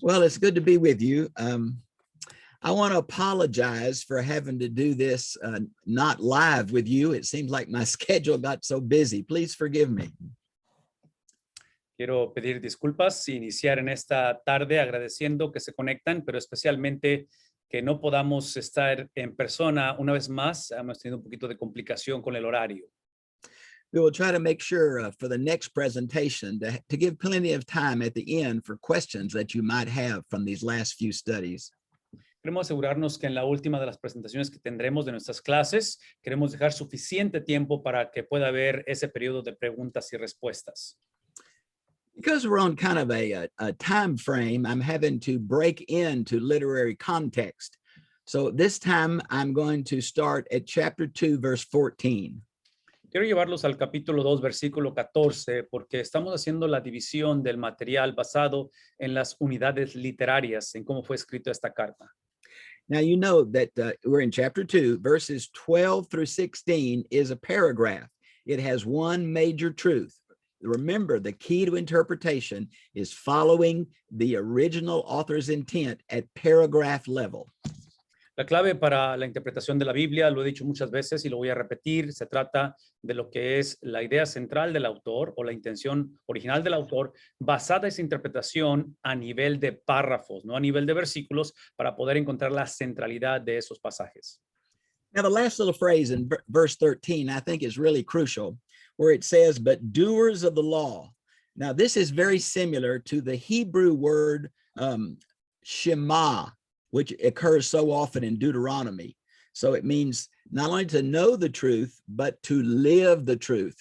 Well, it's good to be with you. I want to apologize for having to do this not live with you. It seems like my schedule got so busy. Please forgive me. Quiero pedir disculpas y iniciar en esta tarde agradeciendo que se conectan, pero especialmente que no podamos estar en persona una vez más. Hemos tenido un poquito de complicación con el horario. We will try to make sure for the next presentation to give plenty of time at the end for questions that you might have from these last few studies. Queremos asegurarnos que en la última de las presentaciones que tendremos de nuestras clases, queremos dejar suficiente tiempo para que pueda haber ese periodo de preguntas y respuestas. Because we're on kind of a time frame, I'm having to break into literary context. So this time I'm going to start at chapter 2, verse 14. Quiero llevarlos al capítulo 2, versículo 14, porque estamos haciendo la división del material basado en las unidades literarias, en cómo fue escrito esta carta. Now, you know that we're in chapter 2, verses 12 through 16 is a paragraph. It has one major truth. Remember, the key to interpretation is following the original author's intent at paragraph level. La clave para la interpretación de la Biblia, lo he dicho muchas veces y lo voy a repetir, se trata de lo que es la idea central del autor o la intención original del autor, basada esa interpretación a nivel de párrafos, no a nivel de versículos, para poder encontrar la centralidad de esos pasajes. Now, the last little phrase in verse 13, I think is really crucial, where it says, but doers of the law. Now, this is very similar to the Hebrew word Shema, which occurs so often in Deuteronomy. So it means not only to know the truth, but to live the truth.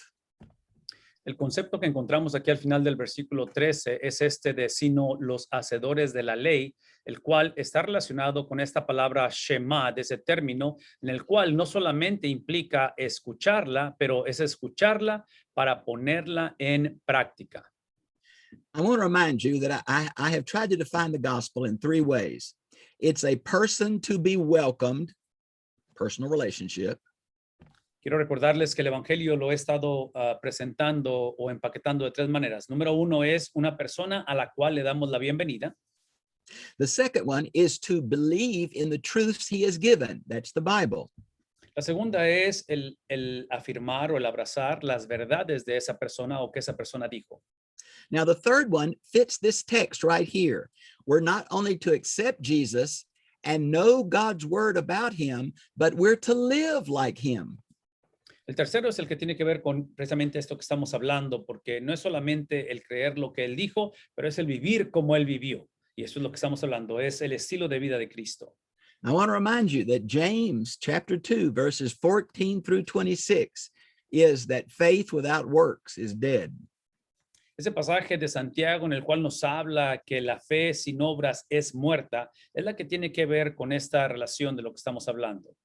El concepto que encontramos aquí al final del versículo 13 es este de sino los hacedores de la ley, el cual está relacionado con esta palabra Shema, de ese término, en el cual no solamente implica escucharla, pero es escucharla para ponerla en práctica. I want to remind you that I have tried to define the gospel in three ways. It's a person to be welcomed, personal relationship. Quiero recordarles que el evangelio lo he estado presentando o empaquetando de tres maneras. Número uno es una persona a la cual le damos la bienvenida. The second one is to believe in the truths he has given. That's the Bible. La segunda es el afirmar o el abrazar las verdades de esa persona o que esa persona dijo. Now, the third one fits this text right here. We're not only to accept Jesus and know God's word about him, but we're to live like him. El tercero es el que tiene que ver con precisamente esto que estamos hablando, porque no es solamente el creer lo que él dijo, pero es el vivir como él vivió. Y eso es lo que estamos hablando, es el estilo de vida de Cristo. I want to remind you that James chapter 2, verses 14 through 26 is that faith without works is dead. Ese pasaje de Santiago en el cual nos habla que la fe sin obras es muerta, es la que tiene que ver con esta relación de lo que estamos hablando.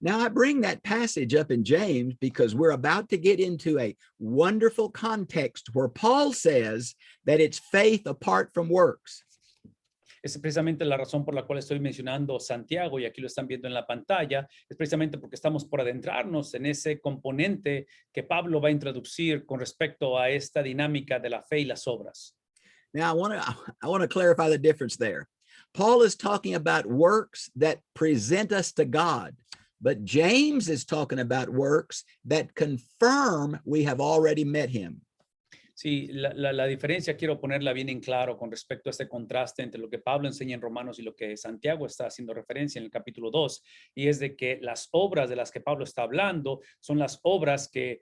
Now, I bring that passage up in James because we're about to get into a wonderful context where Paul says that it's faith apart from works. Esa es precisamente la razón por la cual estoy mencionando Santiago, y aquí lo están viendo en la pantalla, es precisamente porque estamos por adentrarnos en ese componente que Pablo va a introducir con respecto a esta dinámica de la fe y las obras. Now, I want to clarify the difference there. Paul is talking about works that present us to God, but James is talking about works that confirm we have already met him. Sí, la diferencia quiero ponerla bien en claro con respecto a este contraste entre lo que Pablo enseña en Romanos y lo que Santiago está haciendo referencia en el capítulo 2, y es de que las obras de las que Pablo está hablando son las obras que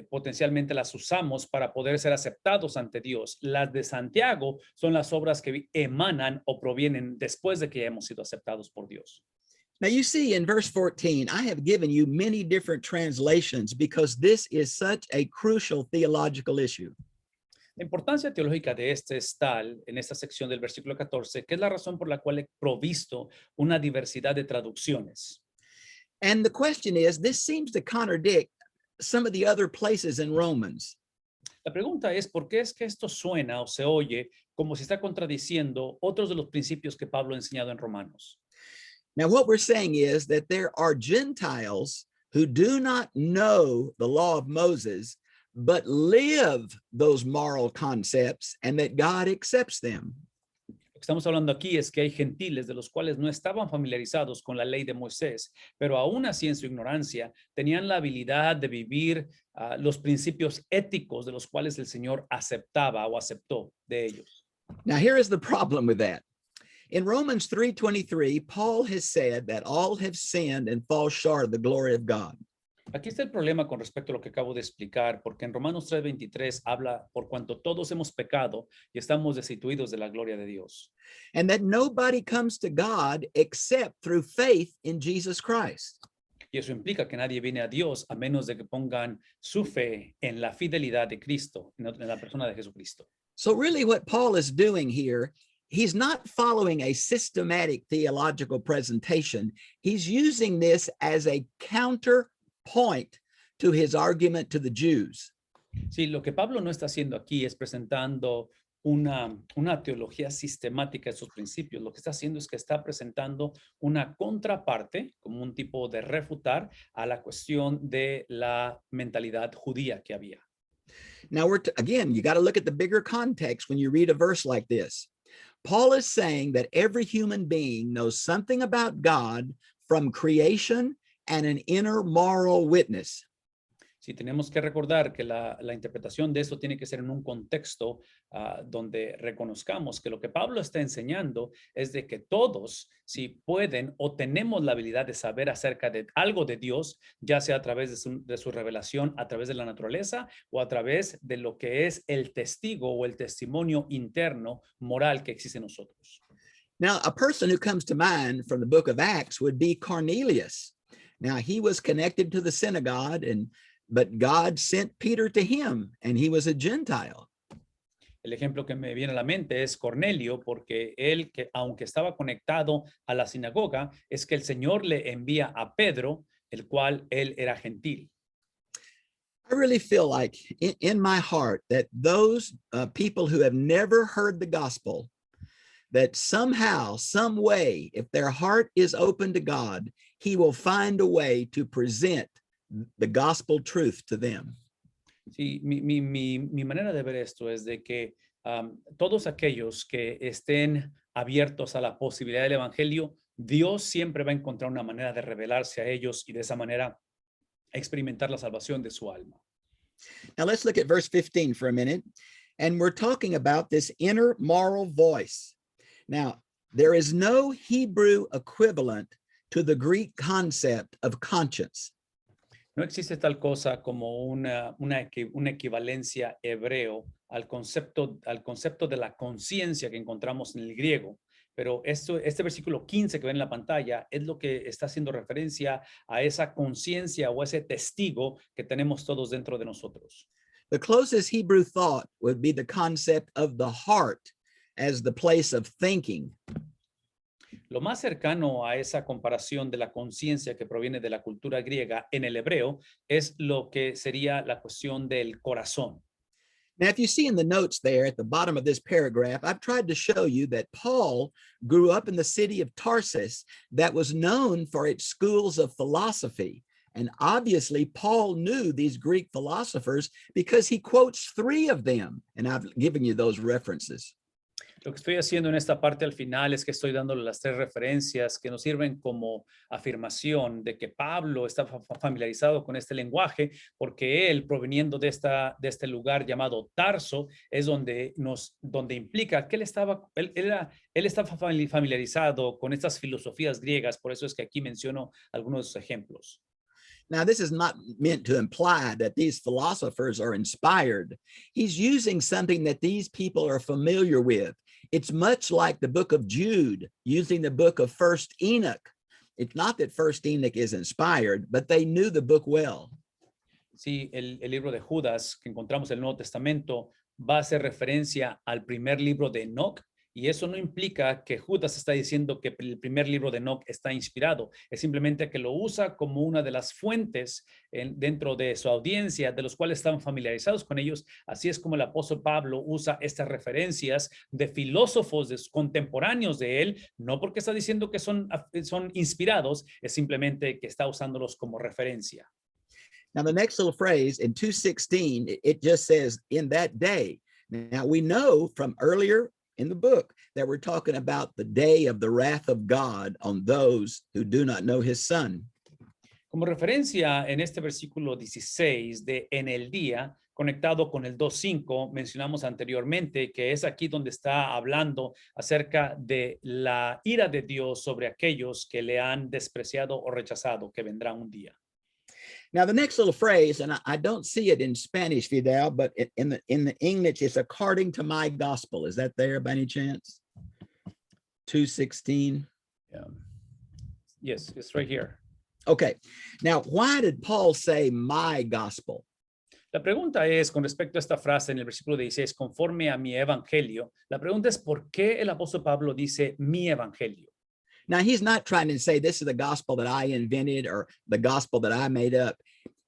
potencialmente las usamos para poder ser aceptados ante Dios. Las de Santiago son las obras que emanan o provienen después de que hemos sido aceptados por Dios. Now, you see in verse 14, I have given you many different translations because this is such a crucial theological issue. La importancia teológica de este es tal, en esta sección del versículo 14, que es la razón por la cual he provisto una diversidad de traducciones. And the question is, this seems to contradict some of the other places in Romans. La pregunta es, ¿por qué es que esto suena o se oye como si está contradiciendo otros de los principios que Pablo ha enseñado en Romanos? Now, what we're saying is that there are Gentiles who do not know the law of Moses, but live those moral concepts, and that God accepts them. Lo que estamos hablando aquí es que hay gentiles de los cuales no estaban familiarizados con la ley de Moisés, pero aún así en su ignorancia tenían la habilidad de vivir los principios éticos de los cuales el Señor aceptaba o aceptó de ellos. Now, here is the problem with that. In Romans 3:23, Paul has said that all have sinned and fall short of the glory of God. Aquí está el problema con respecto a lo que acabo de explicar, porque en Romanos 3:23 habla por cuanto todos hemos pecado y estamos destituidos de la gloria de Dios. And that nobody comes to God except through faith in Jesus Christ. Y eso implica que nadie viene a Dios a menos de que pongan su fe en la fidelidad de Cristo, en la persona de Jesucristo. So really what Paul is doing here, he's not following a systematic theological presentation. He's using this as a counterpoint to his argument to the Jews. Sí, lo que Pablo no está haciendo aquí es presentando una teología sistemática de sus principios. Lo que está haciendo es que está presentando una contraparte, como un tipo de refutar a la cuestión de la mentalidad judía que había. Now, again, you got to look at the bigger context when you read a verse like this. Paul is saying that every human being knows something about God from creation and an inner moral witness. Sí, tenemos que recordar que la interpretación de esto tiene que ser en un contexto donde reconozcamos que lo que Pablo está enseñando es de que todos, si pueden o tenemos la habilidad de saber acerca de algo de Dios, ya sea a través de su revelación, a través de la naturaleza o a través de lo que es el testigo o el testimonio interno moral que existe en nosotros. Now, a person who comes to mind from the book of Acts would be Cornelius. Now, he was connected to the synagogue, but God sent Peter to him, and he was a Gentile. El ejemplo que me viene a la mente es Cornelio, porque él, que aunque estaba conectado a la sinagoga, es que el Señor le envía a Pedro, el cual él era gentil. I really feel like in my heart that those people who have never heard the gospel, that somehow, some way, if their heart is open to God, he will find a way to present the gospel truth to them. Sí, mi manera de ver esto es de que todos aquellos que estén abiertos a la posibilidad del evangelio, Dios siempre va a encontrar una manera de revelarse a ellos y de esa manera experimentar la salvación de su alma. Now let's look at verse 15 for a minute. And we're talking about this inner moral voice. Now, there is no Hebrew equivalent to the Greek concept of conscience. No existe tal cosa como una equivalencia hebreo al concepto de la conciencia que encontramos en el griego. Pero este versículo 15 que ven en la pantalla es lo que está haciendo referencia a esa conciencia o ese testigo que tenemos todos dentro de nosotros. The closest Hebrew thought would be the concept of the heart as the place of thinking. Lo más cercano a esa comparación de la conciencia que proviene de la cultura griega en el hebreo es lo que sería la cuestión del corazón. Now, if you see in the notes there at the bottom of this paragraph, I've tried to show you that Paul grew up in the city of Tarsus that was known for its schools of philosophy. And obviously, Paul knew these Greek philosophers because he quotes 3 of them. And I've given you those references. Lo que estoy haciendo en esta parte al final es que estoy dándole las 3 referencias que nos sirven como afirmación de que Pablo está familiarizado con este lenguaje porque él, proveniendo de este lugar llamado Tarso, es donde implica que él estaba familiarizado con estas filosofías griegas. Por eso es que aquí menciono algunos de sus ejemplos. Now, this is not meant to imply that these philosophers are inspired. He's using something that these people are familiar with. It's much like the book of Jude using the book of First Enoch. It's not that First Enoch is inspired, but they knew the book well. Sí, el libro de Judas que encontramos en el Nuevo Testamento va a hacer referencia al primer libro de Enoch. Y eso no implica que Judas está diciendo que el primer libro de Enoch está inspirado. Es simplemente que lo usa como una de las fuentes dentro de su audiencia, de los cuales están familiarizados con ellos. Así es como el apóstol Pablo usa estas referencias de filósofos contemporáneos de él, no porque está diciendo que son inspirados, es simplemente que está usándolos como referencia. Now, the next little phrase in 2:16, it just says, in that day. Now, we know from earlier in the book that we're talking about the day of the wrath of God on those who do not know his son. Como referencia en este versículo 16 de en el día, conectado con el 2:5, mencionamos anteriormente que es aquí donde está hablando acerca de la ira de Dios sobre aquellos que le han despreciado o rechazado, que vendrá un día. Now, the next little phrase, and I don't see it in Spanish, Fidel, but in the English, it's according to my gospel. Is that there by any chance? 2:16. Yeah. Yes, it's right here. Okay. Now, why did Paul say my gospel? La pregunta es, con respecto a esta frase en el versículo 16, conforme a mi evangelio, la pregunta es, ¿por qué el apóstol Pablo dice mi evangelio? Now, he's not trying to say this is the gospel that I invented or the gospel that I made up.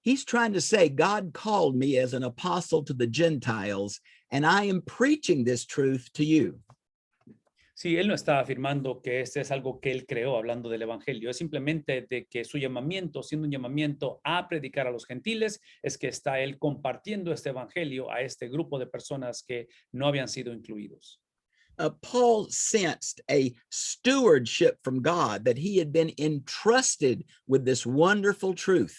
He's trying to say God called me as an apostle to the Gentiles, and I am preaching this truth to you. Sí, él no está afirmando que este es algo que él creó hablando del evangelio, es simplemente de que su llamamiento, siendo un llamamiento a predicar a los gentiles, es que está él compartiendo este evangelio a este grupo de personas que no habían sido incluidos. Paul sensed a stewardship from God, that he had been entrusted with this wonderful truth.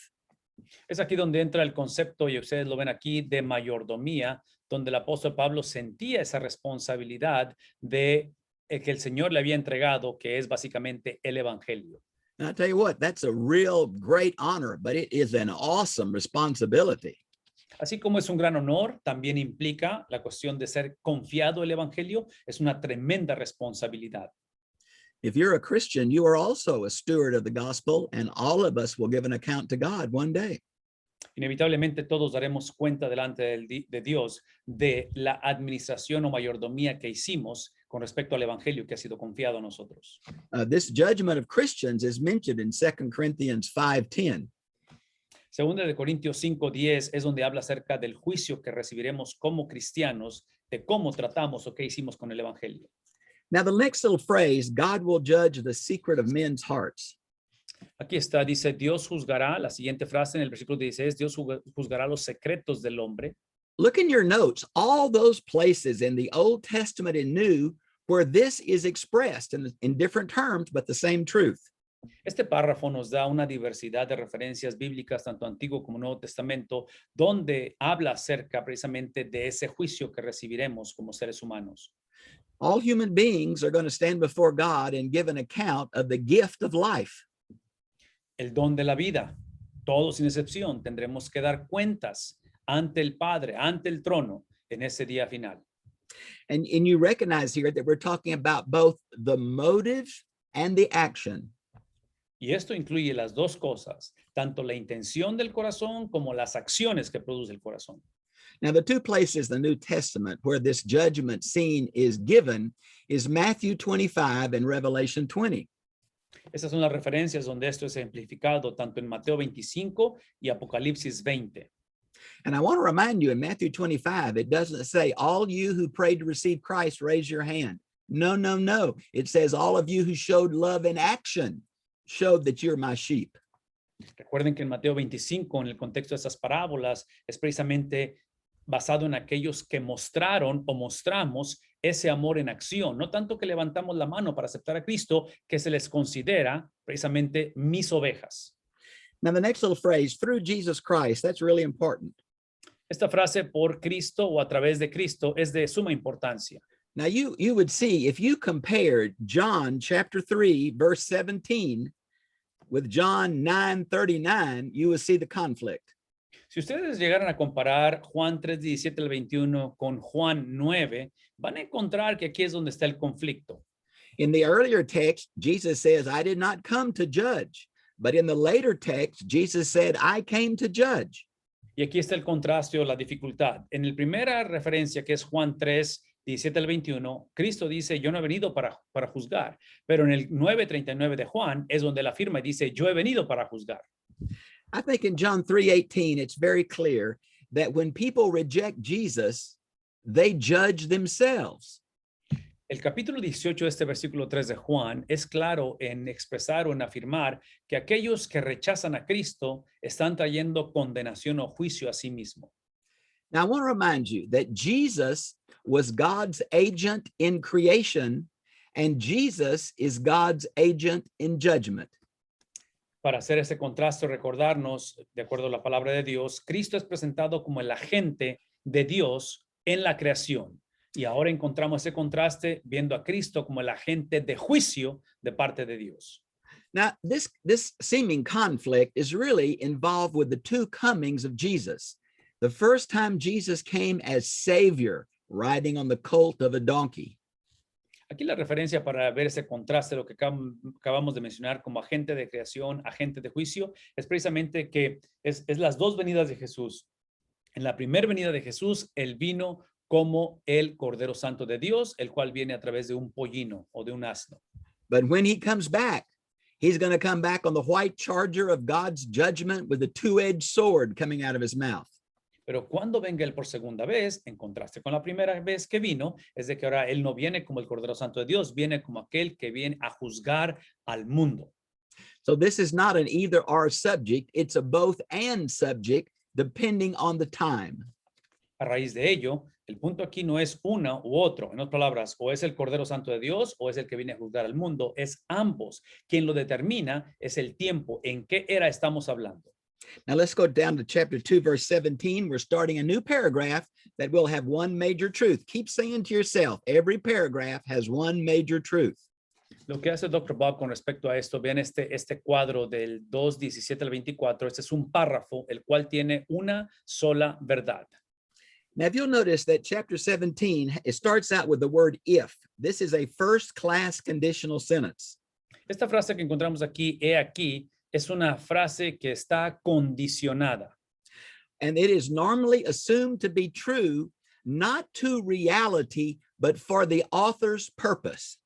Es aquí donde entra el concepto, y ustedes lo ven aquí, de mayordomía, donde el apóstol Pablo sentía esa responsabilidad de que el Señor le había entregado, que es básicamente el evangelio. And I'll tell you what, that's a real great honor, but it is an awesome responsibility. Así como es un gran honor, también implica la cuestión de ser confiado el evangelio, es una tremenda responsabilidad. If you're a Christian, you are also a steward of the gospel, and all of us will give an account to God one day. Inevitablemente todos daremos cuenta delante de Dios de la administración o mayordomía que hicimos con respecto al evangelio que ha sido confiado a nosotros. This judgment of Christians is mentioned in 2 Corinthians 5:10. Segunda de Corintios 5:10 es donde habla acerca del juicio que recibiremos como cristianos, de cómo tratamos o qué hicimos con el evangelio. Now, the next little phrase, God will judge the secret of men's hearts. Aquí está, dice, Dios juzgará, la siguiente frase en el versículo 16, Dios juzgará los secretos del hombre. Look in your notes, all those places in the Old Testament and New where this is expressed in different terms, but the same truth. Este párrafo nos da una diversidad de referencias bíblicas, tanto Antiguo como Nuevo Testamento, donde habla acerca precisamente de ese juicio que recibiremos como seres humanos. All human beings are going to stand before God and give an account of the gift of life. El don de la vida, todos sin excepción, tendremos que dar cuentas ante el Padre, ante el trono, en ese día final. And you recognize here that we're talking about both the motive and the action. Y esto incluye las dos cosas, tanto la intención del corazón como las acciones que produce el corazón. Now, the two places in the New Testament where this judgment scene is given is Matthew 25 and Revelation 20. Esas son las referencias donde esto es ejemplificado tanto en Mateo 25 y Apocalipsis 20. And I want to remind you in Matthew 25, it doesn't say, all you who prayed to receive Christ, raise your hand. No, no, no. It says, all of you who showed love in action, showed that you're my sheep. Recuerden que en Mateo 25, en el contexto de estas parábolas, es precisamente basado en aquellos que mostraron o mostramos ese amor en acción, no tanto que levantamos la mano para aceptar a Cristo, que se les considera precisamente mis ovejas. Now, the next little phrase, through Jesus Christ, that's really important. Esta frase por Cristo o a través de Cristo es de suma importancia. Now, you would see if you compared John chapter 3, verse 17 with John 9:39, you would see the conflict. Si ustedes llegaran a comparar Juan 3:17 al 21 con Juan 9, van a encontrar que aquí es donde está el conflicto. In the earlier text, Jesus says, I did not come to judge. But in the later text, Jesus said, I came to judge. Y aquí está el contraste o la dificultad. En la primera referencia, que es Juan 3:17 al 21, Cristo dice, yo no he venido para juzgar. Pero en el 9:39 de Juan es donde él afirma y dice, yo he venido para juzgar. I think in John 3:18, it's very clear that when people reject Jesus, they judge themselves. El capítulo 18 de este versículo 3 de Juan es claro en expresar o en afirmar que aquellos que rechazan a Cristo están trayendo condenación o juicio a sí mismo. Now, I want to remind you that Jesus was God's agent in creation and Jesus is God's agent in judgment. Para hacer ese contraste, recordarnos, de acuerdo a la palabra de Dios, Cristo es presentado como el agente de Dios en la creación. Y ahora encontramos ese contraste viendo a Cristo como el agente de juicio de parte de Dios. Now, this seeming conflict is really involved with the two comings of Jesus. The first time Jesus came as Savior, riding on the colt of a donkey. Aquí la referencia para ver ese contraste, lo que acabamos de mencionar como agente de creación, agente de juicio, es precisamente que es las dos venidas de Jesús. En la primera venida de Jesús, Él vino como el Cordero Santo de Dios, el cual viene a través de un pollino o de un asno. But when he comes back, he's going to come back on the white charger of God's judgment with a two-edged sword coming out of his mouth. Pero cuando venga Él por segunda vez, en contraste con la primera vez que vino, es de que ahora Él no viene como el Cordero Santo de Dios, viene como aquel que viene a juzgar al mundo. So this is not an either or subject, it's a both and subject depending on the time. A raíz de ello, el punto aquí no es una u otro. En otras palabras, o es el Cordero Santo de Dios o es el que viene a juzgar al mundo. Es ambos. Quien lo determina es el tiempo. ¿En qué era estamos hablando? Now let's go down to chapter 2, verse 17. We're starting a new paragraph that will have one major truth. Keep saying to yourself, every paragraph has one major truth. Lo que hace Dr. Bob con respecto a esto, vean este cuadro del 2:17 al 24. Este es un párrafo, el cual tiene una sola verdad. Now, if you'll notice that chapter 17, it starts out with the word if. This is a first-class conditional sentence. Esta frase que encontramos aquí, he aquí, es una frase que está condicionada. And it is normally assumed to be true, not to reality, but for the author's purpose.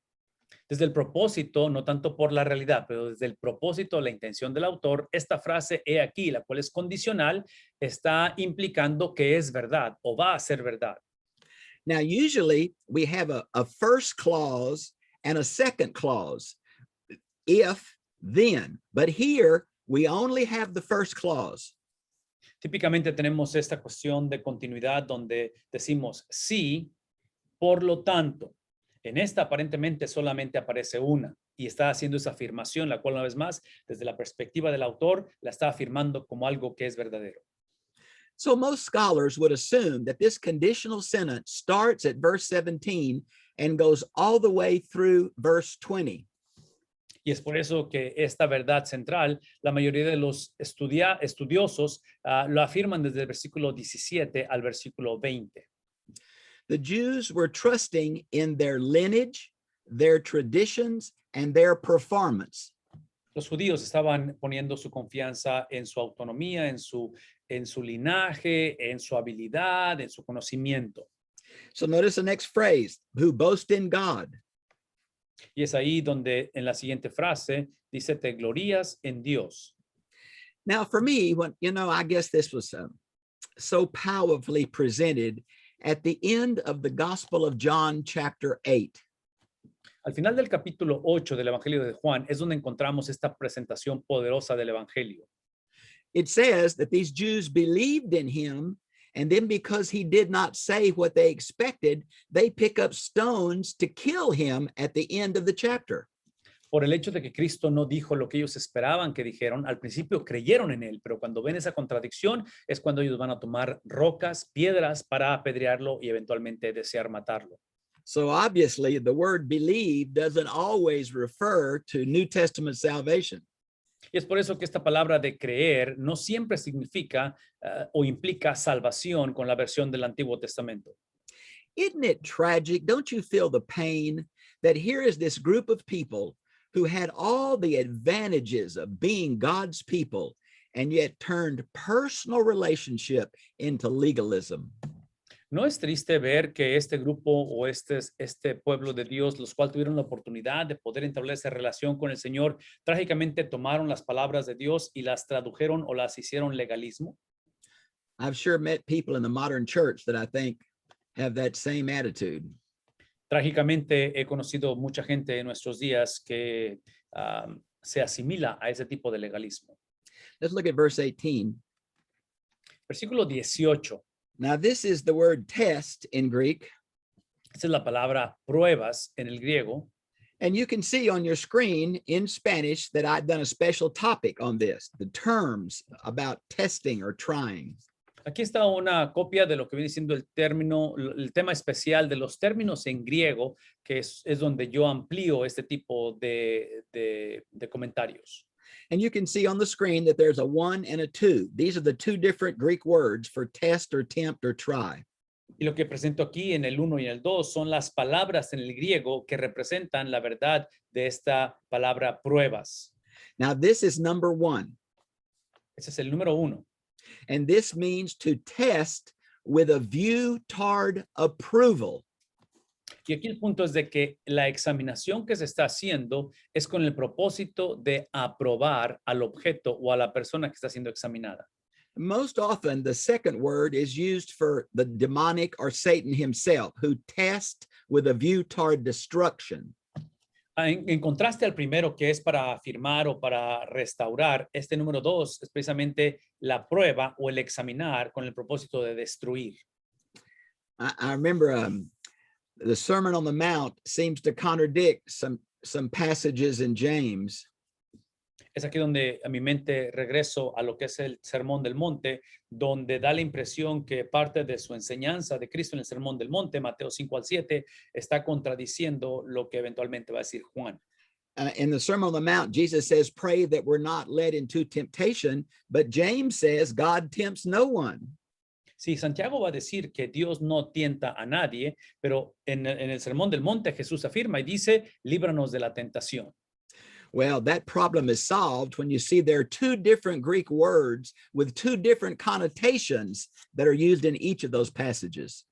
Desde el propósito, no tanto por la realidad, pero desde el propósito, la intención del autor, esta frase, he aquí, la cual es condicional, está implicando que es verdad o va a ser verdad. Now, usually we have a first clause and a second clause, if, then. But here we only have the first clause. Típicamente tenemos esta cuestión de continuidad donde decimos sí, por lo tanto. En esta aparentemente solamente aparece una y está haciendo esa afirmación, la cual una vez más, desde la perspectiva del autor, la está afirmando como algo que es verdadero. So most scholars would assume that this conditional sentence starts at verse 17 and goes all the way through verse 20. Y es por eso que esta verdad central, la mayoría de los estudiosos lo afirman desde el versículo 17 al versículo 20. The Jews were trusting in their lineage, their traditions, and their performance. Los judíos estaban poniendo su confianza en su autonomía, en su linaje, en su habilidad, en su conocimiento. So notice the next phrase, who boast in God. Y es ahí donde en la siguiente frase dice, te glorías en Dios. Now, for me, I guess this was so powerfully presented at the end of the Gospel of John, chapter 8. Al final del capítulo 8 del Evangelio de Juan es donde encontramos esta presentación poderosa del Evangelio. It says that these Jews believed in him, and then because he did not say what they expected, they pick up stones to kill him at the end of the chapter. Por el hecho de que Cristo no dijo lo que ellos esperaban que dijeron, al principio creyeron en él, pero cuando ven esa contradicción es cuando ellos van a tomar rocas, piedras para apedrearlo y eventualmente desear matarlo. So obviously the word believe doesn't always refer to New Testament salvation. Y es por eso que esta palabra de creer no siempre significa o implica salvación con la versión del Antiguo Testamento. Isn't it tragic? Don't you feel the pain that here is this group of people who had all the advantages of being God's people and yet turned personal relationship into legalism? ¿No es triste ver que este grupo o este pueblo de Dios, los cuales tuvieron la oportunidad de poder entablar esa relación con el Señor, trágicamente tomaron las palabras de Dios y las tradujeron o las hicieron legalismo? I've sure met people in the modern church that I think have that same attitude. Trágicamente he conocido mucha gente en nuestros días que se asimila a ese tipo de legalismo. Let's look at verse 18. Versículo 18. Now, this is the word test in Greek. Esta es la palabra pruebas en el griego. And you can see on your screen in Spanish that I've done a special topic on this, the terms about testing or trying. Aquí está una copia de lo que viene siendo el término, el tema especial de los términos en griego, que es donde yo amplío este tipo de comentarios. And you can see on the screen that there's a 1 and a 2. These are the two different Greek words for test or tempt or try. Y lo que presento aquí en el 1 y en el 2 son las palabras en el griego que representan la verdad de esta palabra pruebas. Now, this is number 1. Ese es el número 1. And this means to test with a view toward approval. Y aquí el punto es de que la examinación que se está haciendo es con el propósito de aprobar al objeto o a la persona que está siendo examinada. Most often, the second word is used for the demonic or Satan himself, who test with a view toward destruction. En contraste al primero, que es para afirmar o para restaurar, este número 2 es precisamente la prueba o el examinar con el propósito de destruir. I remember the Sermon on the Mount seems to contradict some passages in James. Es aquí donde a mi mente regreso a lo que es el Sermón del Monte, donde da la impresión que parte de su enseñanza de Cristo en el Sermón del Monte, Mateo 5 al 7, está contradiciendo lo que eventualmente va a decir Juan. In the Sermon on the Mount, Jesus says, pray that we're not led into temptation, but James says God tempts no one. Sí, Santiago va a decir que Dios no tienta a nadie, pero en el Sermón del Monte Jesús afirma y dice, líbranos de la tentación. Well, that problem is solved when you see there are two different Greek words with two different connotations that are used in each of those passages.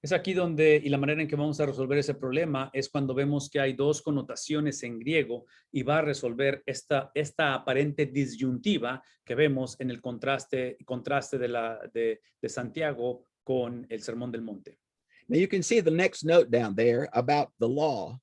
Es aquí donde, y la manera en que vamos a resolver ese problema es cuando vemos que hay dos connotaciones en griego y va a resolver esta aparente disyuntiva que vemos en el contraste de Santiago con el Sermón del Monte. Now you can see the next note down there about the law.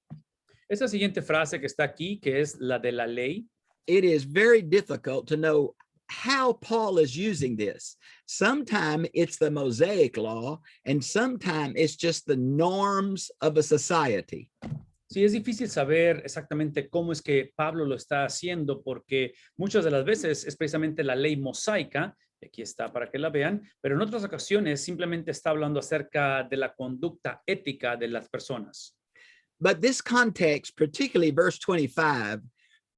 Esa siguiente frase que está aquí, que es la de la ley, It is very difficult to know how Paul is using this. Sometimes it's the Mosaic law, and sometimes it's just the norms of a society. sí es difícil saber exactamente cómo es que Pablo lo está haciendo, porque muchas de las veces es precisamente la ley mosaica, y aquí está para que la vean, pero en otras ocasiones simplemente está hablando acerca de la conducta ética de las personas. But this context, particularly verse 25,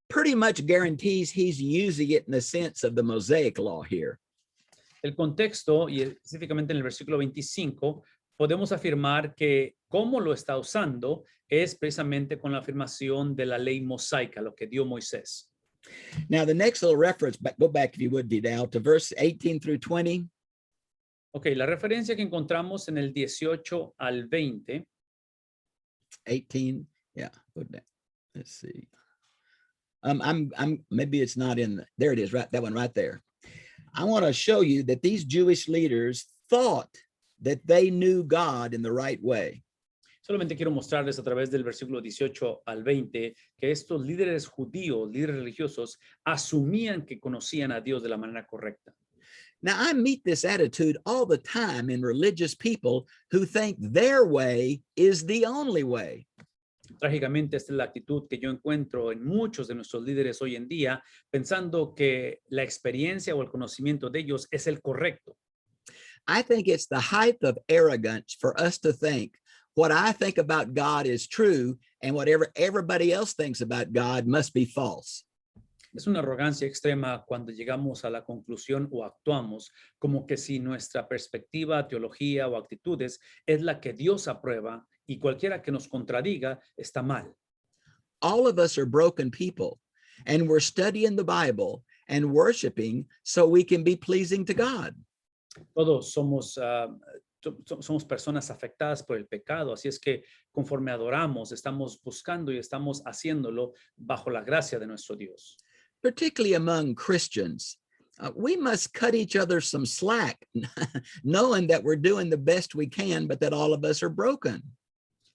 pretty much guarantees he's using it in the sense of the Mosaic law here. El contexto, y específicamente en el versículo 25, podemos afirmar que cómo lo está usando es precisamente con la afirmación de la ley mosaica, lo que dio Moisés. Now, the next little reference, go back if you would, Vidal, to verse 18 through 20. Ok, la referencia que encontramos en el 18 al 20, 18, yeah, go down. Let's see. Maybe it's not in there. It is, right, that one right there. I want to show you that these Jewish leaders thought that they knew God in the right way. solamente quiero mostrarles a través del versículo 18 al 20 que estos líderes judíos, líderes religiosos, asumían que conocían a Dios de la manera correcta. Now, I meet this attitude all the time in religious people who think their way is the only way. Trágicamente, esta es la actitud que yo encuentro en muchos de nuestros líderes hoy en día, pensando que la experiencia o el conocimiento de ellos es el correcto. I think it's the height of arrogance for us to think what I think about God is true and whatever everybody else thinks about God must be false. Es una arrogancia extrema cuando llegamos a la conclusión o actuamos como que si nuestra perspectiva, teología o actitudes es la que Dios aprueba y cualquiera que nos contradiga está mal. All of us are broken people, and we're studying the Bible and worshiping so we can be pleasing to God. Todos somos personas afectadas por el pecado, así es que conforme adoramos, estamos buscando y estamos haciéndolo bajo la gracia de nuestro Dios. Particularly among Christians, we must cut each other some slack, knowing that we're doing the best we can, but that all of us are broken.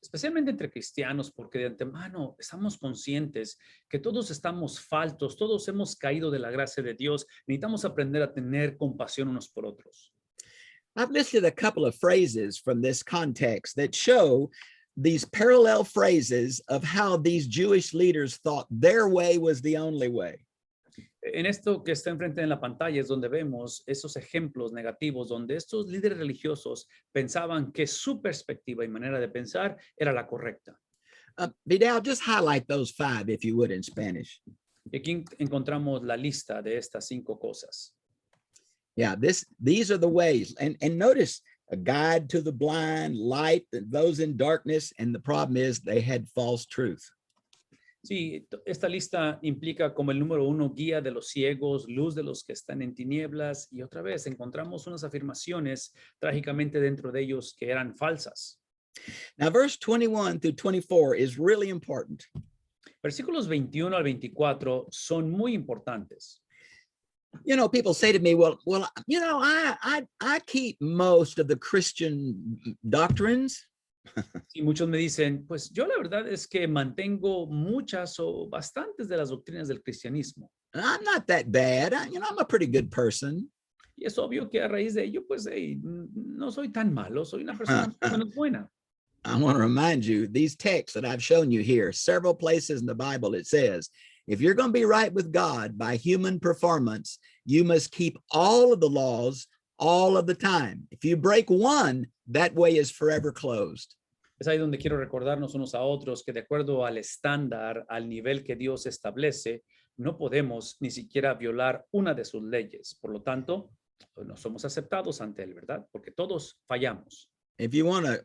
Especialmente entre cristianos, porque de antemano estamos conscientes que todos estamos faltos, todos hemos caído de la gracia de Dios, necesitamos aprender a tener compasión unos por otros. I've listed a couple of phrases from this context that show these parallel phrases of how these Jewish leaders thought their way was the only way. En esto que está enfrente en la pantalla es donde vemos esos ejemplos negativos donde estos líderes religiosos pensaban que su perspectiva y manera de pensar era la correcta. Vidal, just highlight those 5, if you would, in Spanish. Y aquí encontramos la lista de estas 5 cosas. Yeah, these are the ways. And notice a guide to the blind, light, those in darkness. And the problem is they had false truth. Sí, esta lista implica como el número 1, guía de los ciegos, luz de los que están en tinieblas. Y otra vez encontramos unas afirmaciones trágicamente dentro de ellos que eran falsas. Now, verse 21 through 24 is really important. Versículos 21 al 24 son muy importantes. You know, people say to me, well, you know, I keep most of the Christian doctrines. Y muchos me dicen, pues yo la verdad es que mantengo muchas o bastantes de las doctrinas del cristianismo. I'm not that bad. I'm a pretty good person. Y es obvio que a raíz de ello, pues no soy tan malo, soy una persona más o menos buena. I want to remind you, these texts that I've shown you here, several places in the Bible, it says, if you're going to be right with God by human performance, you must keep all of the laws all of the time. If you break one, that way is forever closed. Es ahí donde quiero recordarnos unos a otros que de acuerdo al estándar, al nivel que Dios establece, no podemos ni siquiera violar una de sus leyes. Por lo tanto, no somos aceptados ante él, ¿verdad? Porque todos fallamos. If you want to,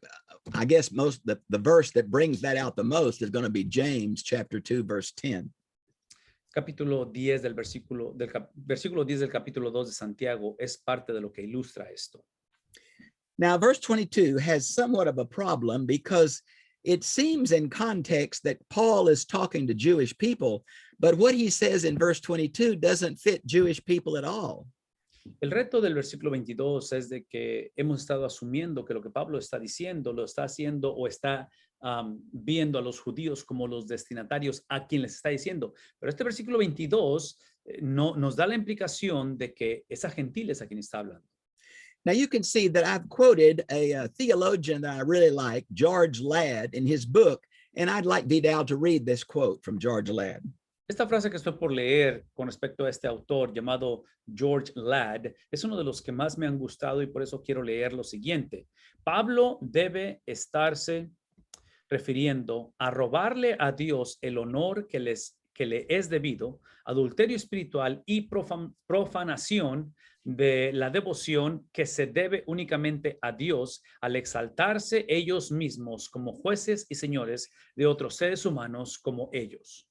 I guess the verse that brings that out the most is going to be James chapter 2, verse 10. Capítulo 10 del versículo 10 del capítulo 2 de Santiago es parte de lo que ilustra esto. Now, verse 22 has somewhat of a problem because it seems in context that Paul is talking to Jewish people, but what he says in verse 22 doesn't fit Jewish people at all. El reto del versículo 22 es de que hemos estado asumiendo que lo que Pablo está diciendo lo está haciendo o está viendo a los judíos como los destinatarios a quien les está diciendo. Pero este versículo 22 no nos da la implicación de que es a gentiles a quien está hablando. Now you can see that I've quoted a theologian that I really like, George Ladd, in his book, and I'd like Vidal to read this quote from George Ladd. Esta frase que estoy por leer con respecto a este autor llamado George Ladd es uno de los que más me han gustado y por eso quiero leer lo siguiente. Pablo debe estarse refiriendo a robarle a Dios el honor que le es debido, adulterio espiritual y profanación de la devoción que se debe únicamente a Dios al exaltarse ellos mismos como jueces y señores de otros seres humanos como ellos.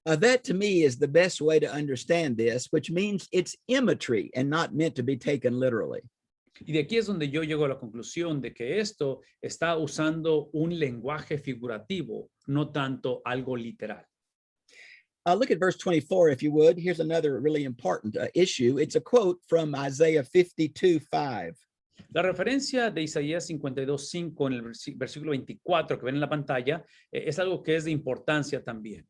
That to me is the best way to understand this, which means it's imagery and not meant to be taken literally. Y de aquí es donde yo llego a la conclusión de que esto está usando un lenguaje figurativo, no tanto algo literal. Look at verse 24, if you would. Here's another really important issue. It's a quote from Isaiah 52:5. La referencia de Isaías 52:5 en el versículo 24 que ven en la pantalla es algo que es de importancia también.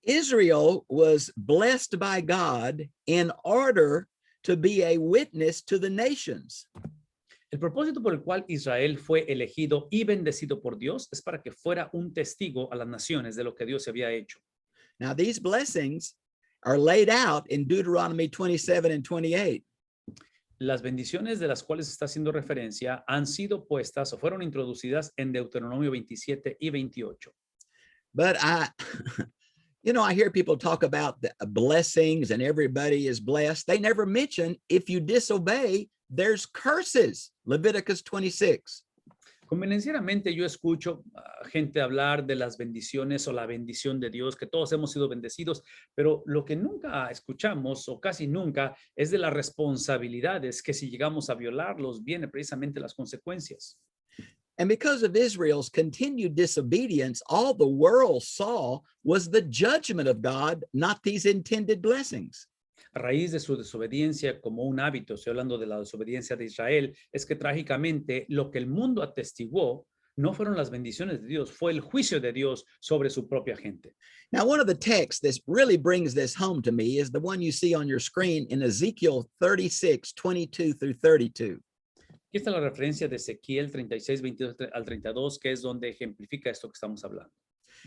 Israel was blessed by God in order to be a witness to the nations. El propósito por el cual Israel fue elegido y bendecido por Dios es para que fuera un testigo a las naciones de lo que Dios había hecho. Now, these blessings are laid out in Deuteronomy 27 and 28. Las bendiciones de las cuales está haciendo referencia han sido puestas o fueron introducidas en Deuteronomio 27 y 28. But I hear people talk about the blessings and everybody is blessed. They never mention if you disobey, there's curses. Leviticus 26. Convenencieramente yo escucho gente hablar de las bendiciones o la bendición de Dios, que todos hemos sido bendecidos, pero lo que nunca escuchamos o casi nunca es de las responsabilidades que si llegamos a violarlos viene precisamente las consecuencias. And because of Israel's continued disobedience, all the world saw was the judgment of God, not these intended blessings. A raíz de su desobediencia como un hábito, estoy hablando de la desobediencia de Israel, es que trágicamente lo que el mundo atestiguó no fueron las bendiciones de Dios, fue el juicio de Dios sobre su propia gente. Now, one of the texts that really brings this home to me is the one you see on your screen in Ezekiel 36:22 through 32. Aquí está la referencia de Ezequiel 36, 22 al 32, que es donde ejemplifica esto que estamos hablando.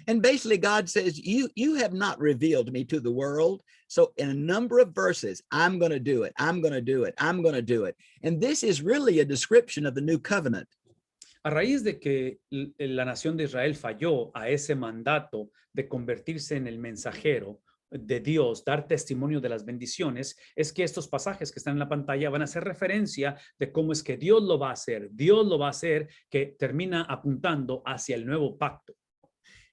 And basically, God says, you have not revealed me to the world. So in a number of verses, I'm going to do it. I'm going to do it. I'm going to do it. And this is really a description of the new covenant. A raíz de que la nación de Israel falló a ese mandato de convertirse en el mensajero de Dios, dar testimonio de las bendiciones, es que estos pasajes que están en la pantalla van a hacer referencia de cómo es que Dios lo va a hacer. Dios lo va a hacer, que termina apuntando hacia el nuevo pacto.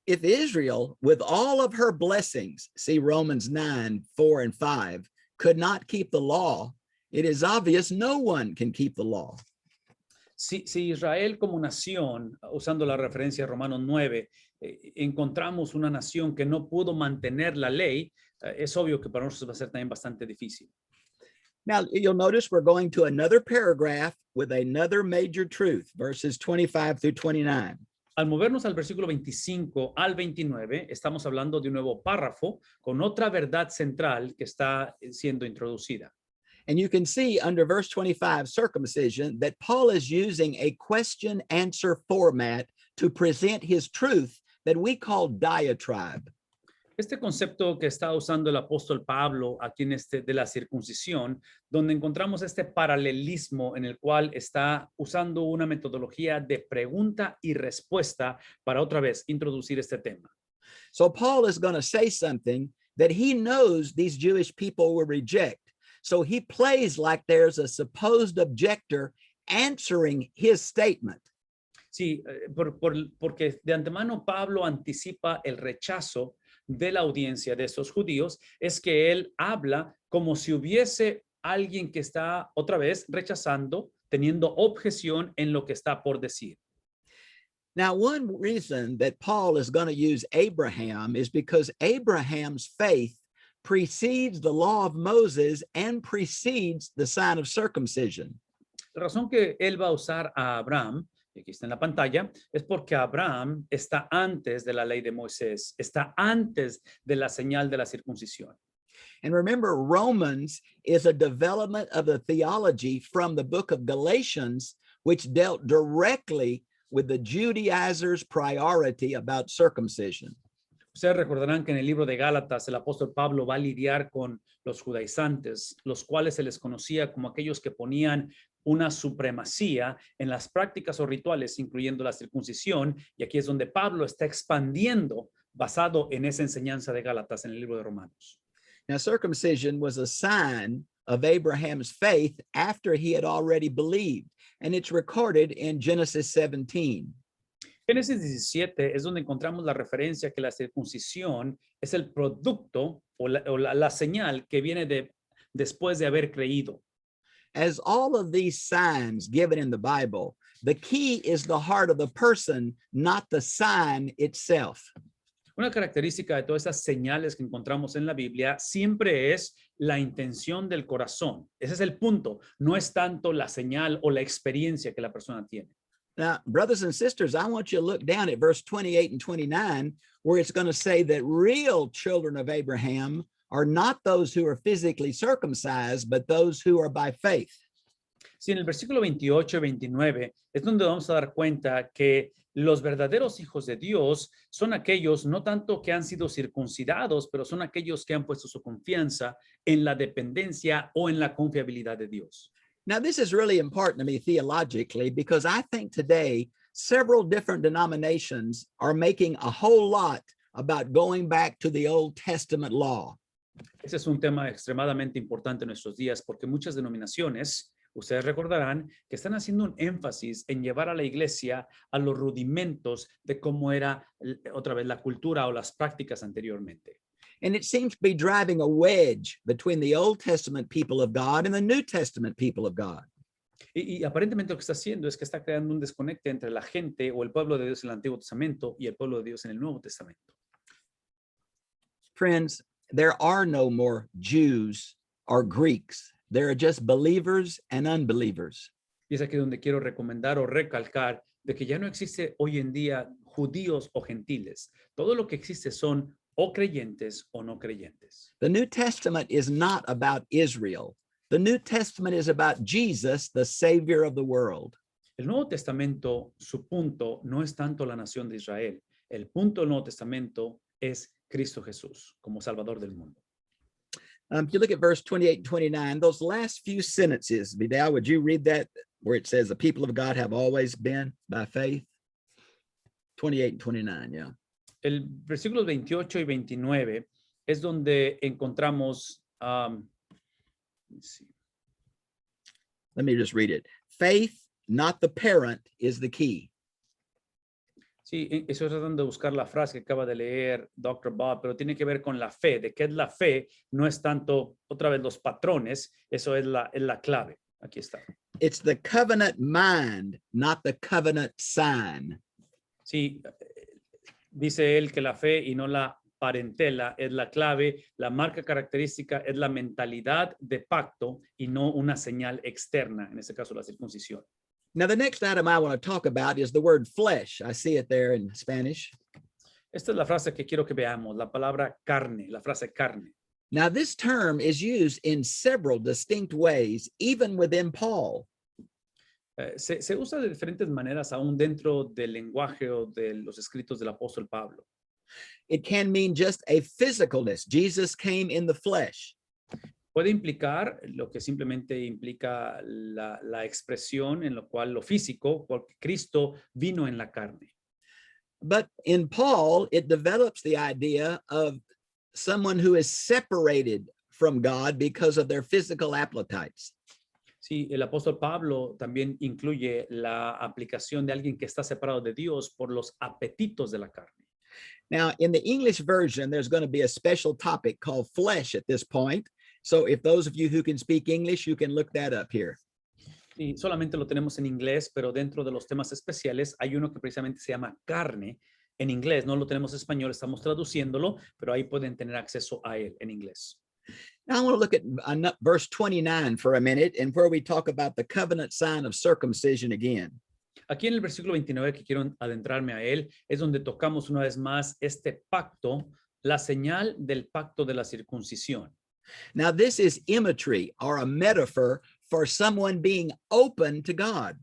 If Israel, with all of her blessings, see Romans 9, 4 and 5, could not keep the law, it is obvious no one can keep the law. Si Israel como nación, usando la referencia de Romanos 9, encontramos una nación que no pudo mantener la ley, es obvio que para nosotros va a ser también bastante difícil. Now, you'll notice we're going to another paragraph with another major truth, verses 25 through 29. Al movernos al versículo 25 al 29, estamos hablando de un nuevo párrafo con otra verdad central que está siendo introducida. And you can see under verse 25, circumcision, that Paul is using a question answer format to present his truth that we call diatribe. Este concepto que está usando el apóstol Pablo aquí en de la circuncisión, donde encontramos este paralelismo en el cual está usando una metodología de pregunta y respuesta para otra vez introducir este tema. So Paul is going to say something that he knows these Jewish people will reject. So he plays like there's a supposed objector answering his statement. Sí, porque de antemano Pablo anticipa el rechazo de la audiencia de estos judíos, es que él habla como si hubiese alguien que está otra vez rechazando, teniendo objeción en lo que está por decir. Now, one reason that Paul is going to use Abraham is because Abraham's faith precedes the law of Moses and precedes the sign of circumcision. La razón que él va a usar a Abraham, y aquí está en la pantalla, es porque Abraham está antes de la ley de Moisés, está antes de la señal de la circuncisión. And remember, Romans is a development of the theology from the book of Galatians, which dealt directly with the Judaizers' priority about circumcision. Ustedes recordarán que en el libro de Gálatas el apóstol Pablo va a lidiar con los judaizantes, los cuales se les conocía como aquellos que ponían una supremacía en las prácticas o rituales, incluyendo la circuncisión, y aquí es donde Pablo está expandiendo basado en esa enseñanza de Gálatas en el libro de Romanos. Now, circumcision was a sign of Abraham's faith after he had already believed, and it's recorded in Genesis 17. Génesis 17 es donde encontramos la referencia que la circuncisión es el producto o la señal que viene después de haber creído. As all of these signs given in the Bible, the key is the heart of the person, not the sign itself. Una característica de todas esas señales que encontramos en la Biblia siempre es la intención del corazón. Ese es el punto. No es tanto la señal o la experiencia que la persona tiene. Now, brothers and sisters, I want you to look down at verse 28 and 29, where it's going to say that real children of Abraham are not those who are physically circumcised, but those who are by faith. Sí, en el versículo 28 y 29 es donde vamos a dar cuenta que los verdaderos hijos de Dios son aquellos no tanto que han sido circuncidados, pero son aquellos que han puesto su confianza en la dependencia o en la confiabilidad de Dios. Now, this is really important to me theologically because I think today several different denominations are making a whole lot about going back to the Old Testament law. Ese es un tema extremadamente importante en nuestros días porque muchas denominaciones, ustedes recordarán, que están haciendo un énfasis en llevar a la iglesia a los rudimentos de cómo era otra vez la cultura o las prácticas anteriormente. And it seems to be driving a wedge between the Old Testament people of God and the New Testament people of God. Y aparentemente lo que está haciendo es que está creando un desconecte entre la gente o el pueblo de Dios en el Antiguo Testamento y el pueblo de Dios en el Nuevo Testamento. Friends, there are no more Jews or Greeks. There are just believers and unbelievers. Y es aquí donde quiero recomendar o recalcar de que ya no existe hoy en día judíos o gentiles. Todo lo que existe son o creyentes o no creyentes. The New Testament is not about Israel. The New Testament is about Jesus, the Savior of the world. El Nuevo Testamento, su punto no es tanto la nación de Israel. El punto del Nuevo Testamento es Cristo Jesús como Salvador del mundo. If you look at verse 28 and 29, those last few sentences, Vidal, would you read that where it says the people of God have always been by faith? 28 and 29, yeah. El versículos 28 y 29 es donde encontramos, let me see. Let me just read it. Faith, not the parent, is the key. Sí, estoy tratando de buscar la frase que acaba de leer Dr. Bob, pero tiene que ver con la fe. ¿De qué es la fe? No es tanto, otra vez, los patrones. Eso es la clave. Aquí está. It's the covenant mind, not the covenant sign. Sí, dice él que la fe y no la parentela es la clave. La marca característica es la mentalidad de pacto y no una señal externa, en este caso la circuncisión. Now, the next item I want to talk about is the word flesh. I see it there in Spanish. Esta es la frase que quiero que veamos, la palabra carne, la frase carne. Now, this term is used in several distinct ways, even within Paul. Se usa de diferentes maneras aún dentro del lenguaje o de los escritos del apóstol Pablo. It can mean just a physicalness. Jesus came in the flesh. Puede implicar lo que simplemente implica la expresión en lo cual lo físico, porque Cristo vino en la carne. But in Paul, it develops the idea of someone who is separated from God because of their physical appetites. Sí, el apóstol Pablo también incluye la aplicación de alguien que está separado de Dios por los apetitos de la carne. Now, in the English version, there's going to be a special topic called flesh at this point. So if those of you who can speak English, you can look that up here. Y solamente lo tenemos en inglés, pero dentro de los temas especiales hay uno que precisamente se llama carne en inglés. No lo tenemos en español, estamos traduciéndolo, pero ahí pueden tener acceso a él en inglés. Now I want to look at verse 29 for a minute, and where we talk about the covenant sign of circumcision again. Aquí en el versículo 29 que quiero adentrarme a él es donde tocamos una vez más este pacto, la señal del pacto de la circuncisión. Now this is imagery or a metaphor for someone being open to God.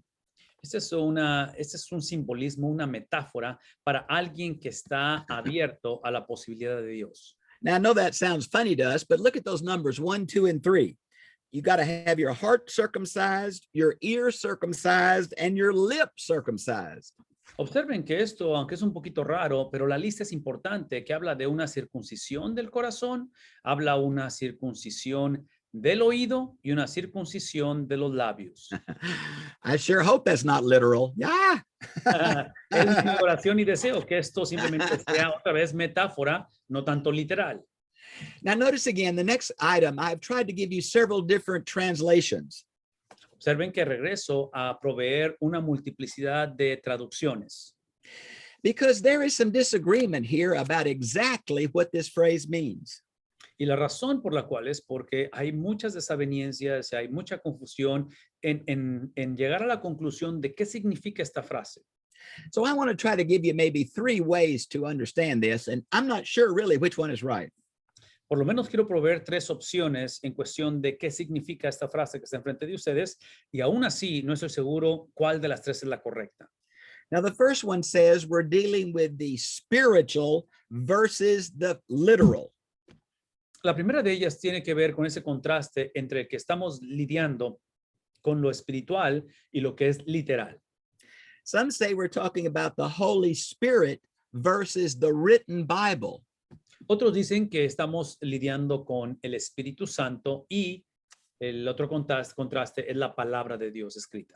Este es un simbolismo, una metáfora para alguien que está abierto a la posibilidad de Dios. Now I know that sounds funny to us, but look at those numbers 1, 2, and 3. You got to have your heart circumcised, your ear circumcised, and your lip circumcised. Observen que esto, aunque es un poquito raro, pero la lista es importante, que habla de una circuncisión del corazón, habla una circuncisión del oído y una circuncisión de los labios. I sure hope that's not literal. Yeah. Es mi oración y deseo que esto simplemente sea otra vez metáfora, no tanto literal. Now notice again, the next item, I've tried to give you several different translations. Observen que regreso a proveer una multiplicidad de traducciones. Because there is some disagreement here about exactly what this phrase means. Y la razón por la cual es porque hay muchas desavenencias, hay mucha confusión en llegar a la conclusión de qué significa esta frase. So I want to try to give you maybe 3 ways to understand this, and I'm not sure really which one is right. Por lo menos quiero proveer 3 opciones en cuestión de qué significa esta frase que está enfrente de ustedes, y aún así no estoy seguro cuál de las 3 es la correcta. Now, the first one says we're dealing with the spiritual versus the literal. La primera de ellas tiene que ver con ese contraste entre que estamos lidiando con lo espiritual y lo que es literal. Some say we're talking about the Holy Spirit versus the written Bible. Otros dicen que estamos lidiando con el Espíritu Santo y el otro contraste es la palabra de Dios escrita.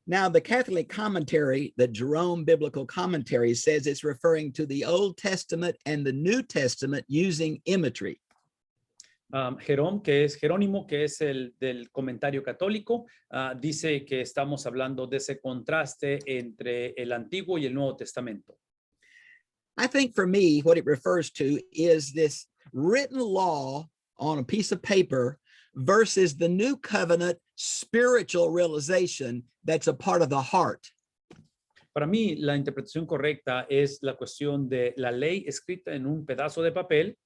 Now, the Catholic commentary, the Jerome Biblical Commentary, says it's referring to the Old Testament and the New Testament using imagery. Jerónimo, que es el del comentario católico, dice que estamos hablando de ese contraste entre el Antiguo y el Nuevo Testamento. I think for me, what it refers to is this written law on a piece of paper versus the new covenant spiritual realization that's a part of the heart. Para mí, la interpretación correcta es la cuestión de la ley escrita en un pedazo de papel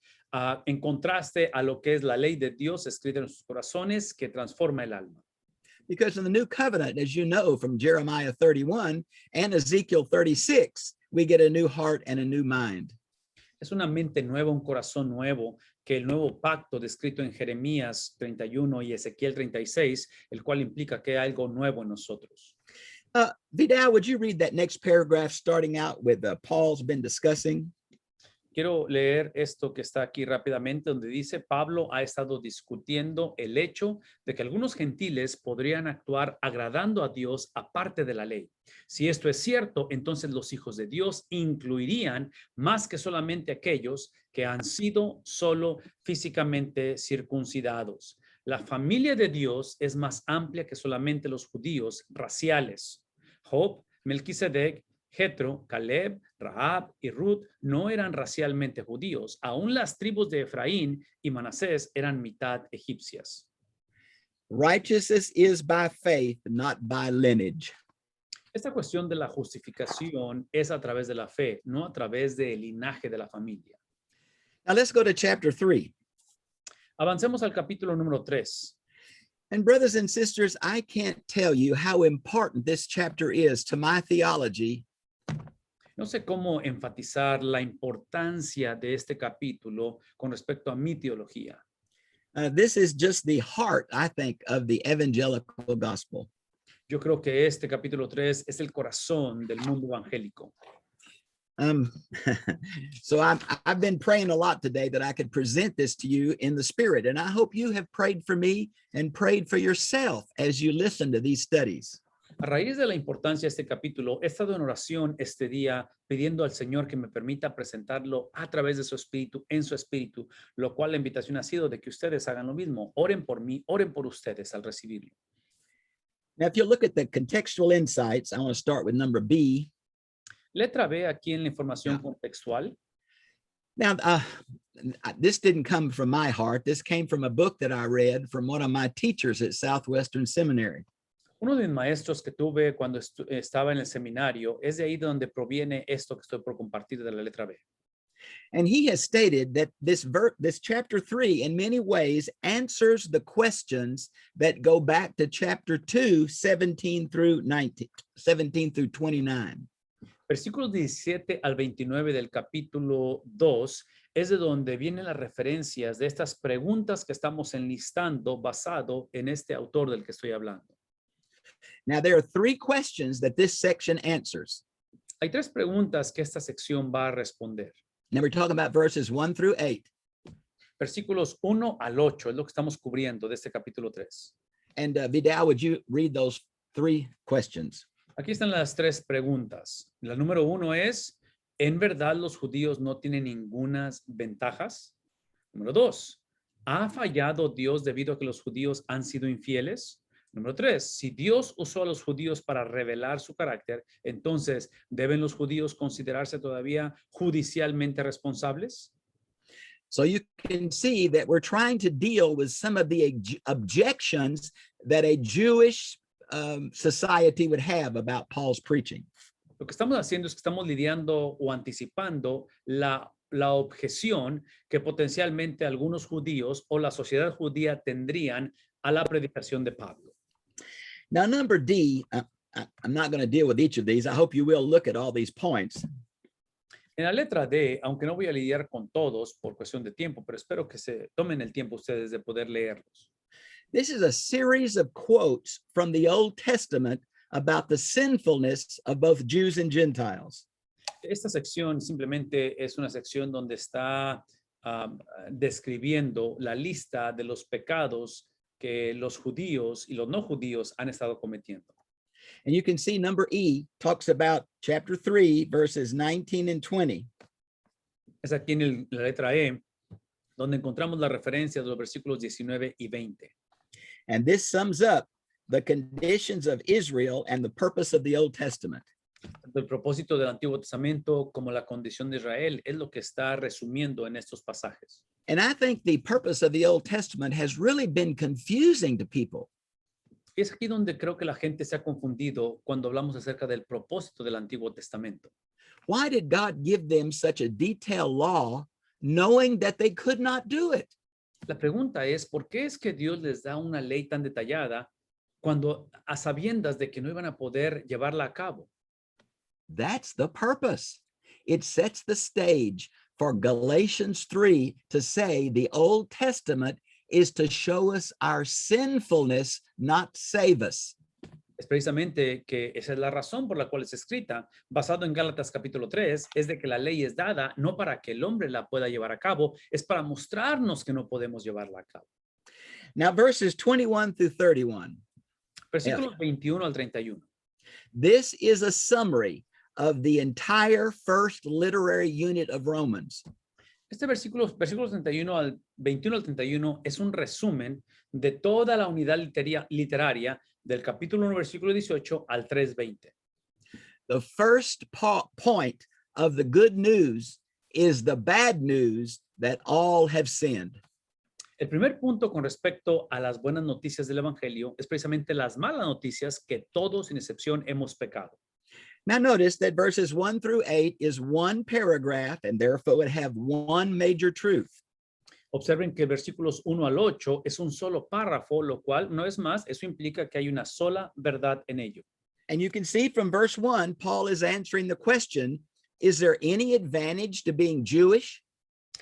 en contraste a lo que es la ley de Dios escrita en sus corazones que transforma el alma. Because in the new covenant, as you know from Jeremiah 31 and Ezekiel 36, we get a new heart and a new mind. Es una mente nueva, un corazón nuevo, que el nuevo pacto descrito en Jeremías 31 y Ezequiel 36, el cual implica que hay algo nuevo en nosotros. Vidal, would you read that next paragraph starting out with Paul's been discussing? Quiero leer esto que está aquí rápidamente, donde dice, Pablo ha estado discutiendo el hecho de que algunos gentiles podrían actuar agradando a Dios aparte de la ley. Si esto es cierto, entonces los hijos de Dios incluirían más que solamente aquellos que han sido solo físicamente circuncidados. La familia de Dios es más amplia que solamente los judíos raciales. Job, Melquisedec, Jetro, Caleb, Rahab y Ruth no eran racialmente judíos. Aún las tribus de Efraín y Manasés eran mitad egipcias. Righteousness is by faith, not by lineage. Esta cuestión de la justificación es a través de la fe, no a través del linaje de la familia. Now let's go to chapter 3. Avancemos al capítulo número 3. And brothers and sisters, I can't tell you how important this chapter is to my theology. No sé cómo enfatizar la importancia de este capítulo con respecto a mi teología. This is just the heart, I think, of the evangelical gospel. Yo creo que este capítulo 3 es el corazón del mundo evangélico. So I've been praying a lot today that I could present this to you in the spirit. And I hope you have prayed for me and prayed for yourself as you listen to these studies. A raíz de la importancia de este capítulo, he estado en oración este día pidiendo al Señor que me permita presentarlo a través de su espíritu, en su espíritu, lo cual la invitación ha sido de que ustedes hagan lo mismo. Oren por mí, oren por ustedes al recibirlo. Now, if you look at the contextual insights, I want to start with number B. Letra B aquí en la información contextual. Now, this didn't come from my heart. This came from a book that I read from one of my teachers at Southwestern Seminary. Uno de mis maestros que tuve cuando estaba en el seminario es de ahí donde proviene esto que estoy por compartir de la letra B. And he has stated that this chapter 3 in many ways answers the questions that go back to chapter 2, 17 through 29. Versículos 17 al 29 del capítulo 2 es de donde vienen las referencias de estas preguntas que estamos enlistando basado en este autor del que estoy hablando. Now, there are 3 questions that this section answers. Hay 3 preguntas que esta sección va a responder. Now, we're talking about verses 1 through 8. Versículos 1 al 8 es lo que estamos cubriendo de este capítulo 3. And Vidal, would you read those 3 questions? Aquí están las 3 preguntas. La número 1 es, ¿en verdad los judíos no tienen ninguna ventajas? Número 2, ¿ha fallado Dios debido a que los judíos han sido infieles? Número 3, si Dios usó a los judíos para revelar su carácter, entonces, ¿deben los judíos considerarse todavía judicialmente responsables? So you can see that we're trying to deal with some of the objections that a Jewish society would have about Paul's preaching. Lo que estamos haciendo es que estamos lidiando o anticipando la objeción que potencialmente algunos judíos o la sociedad judía tendrían a la predicación de Pablo. Now, number D, I'm not going to deal with each of these. I hope you will look at all these points. En la letra D, aunque no voy a lidiar con todos por cuestión de tiempo, pero espero que se tomen el tiempo ustedes de poder leerlos. This is a series of quotes from the Old Testament about the sinfulness of both Jews and Gentiles. Esta sección simplemente es una sección donde está describiendo la lista de los pecados que los judíos y los no judíos han estado cometiendo. And you can see number E talks about chapter 3, verses 19 and 20. Es aquí en la letra E, donde encontramos la referencia de los versículos 19 y 20. And this sums up the conditions of Israel and the purpose of the Old Testament. El propósito del Antiguo Testamento como la condición de Israel es lo que está resumiendo en estos pasajes. And I think the purpose of the Old Testament has really been confusing to people. Es aquí donde creo que la gente se ha confundido cuando hablamos acerca del propósito del Antiguo Testamento. Why did God give them such a detailed law knowing that they could not do it. La pregunta es, ¿por qué es que Dios les da una ley tan detallada cuando a sabiendas de que no iban a poder llevarla a cabo? That's the purpose. It sets the stage for Galatians 3 to say the Old Testament is to show us our sinfulness, not save us. Es precisamente que esa es la razón por la cual es escrita, basado en Gálatas capítulo 3, es de que la ley es dada no para que el hombre la pueda llevar a cabo, es para mostrarnos que no podemos llevarla a cabo. Now, verses 21 through 31. Versículos 21 al 31. This is a summary of the entire first literary unit of Romans. Este versículos 31 al 21 al 31 es un resumen de toda la unidad literaria del capítulo 1, versículo 18 al 3:20. The first point of the good news is the bad news that all have sinned. El primer punto con respecto a las buenas noticias del evangelio es precisamente las malas noticias que todos sin excepción hemos pecado. Now notice that verses 1 through 8 is one paragraph and therefore would have one major truth. Observen que versículos 1 al 8 es un solo párrafo, lo cual, no es más, eso implica que hay una sola verdad en ello. And you can see from verse 1, Paul is answering the question, is there any advantage to being Jewish?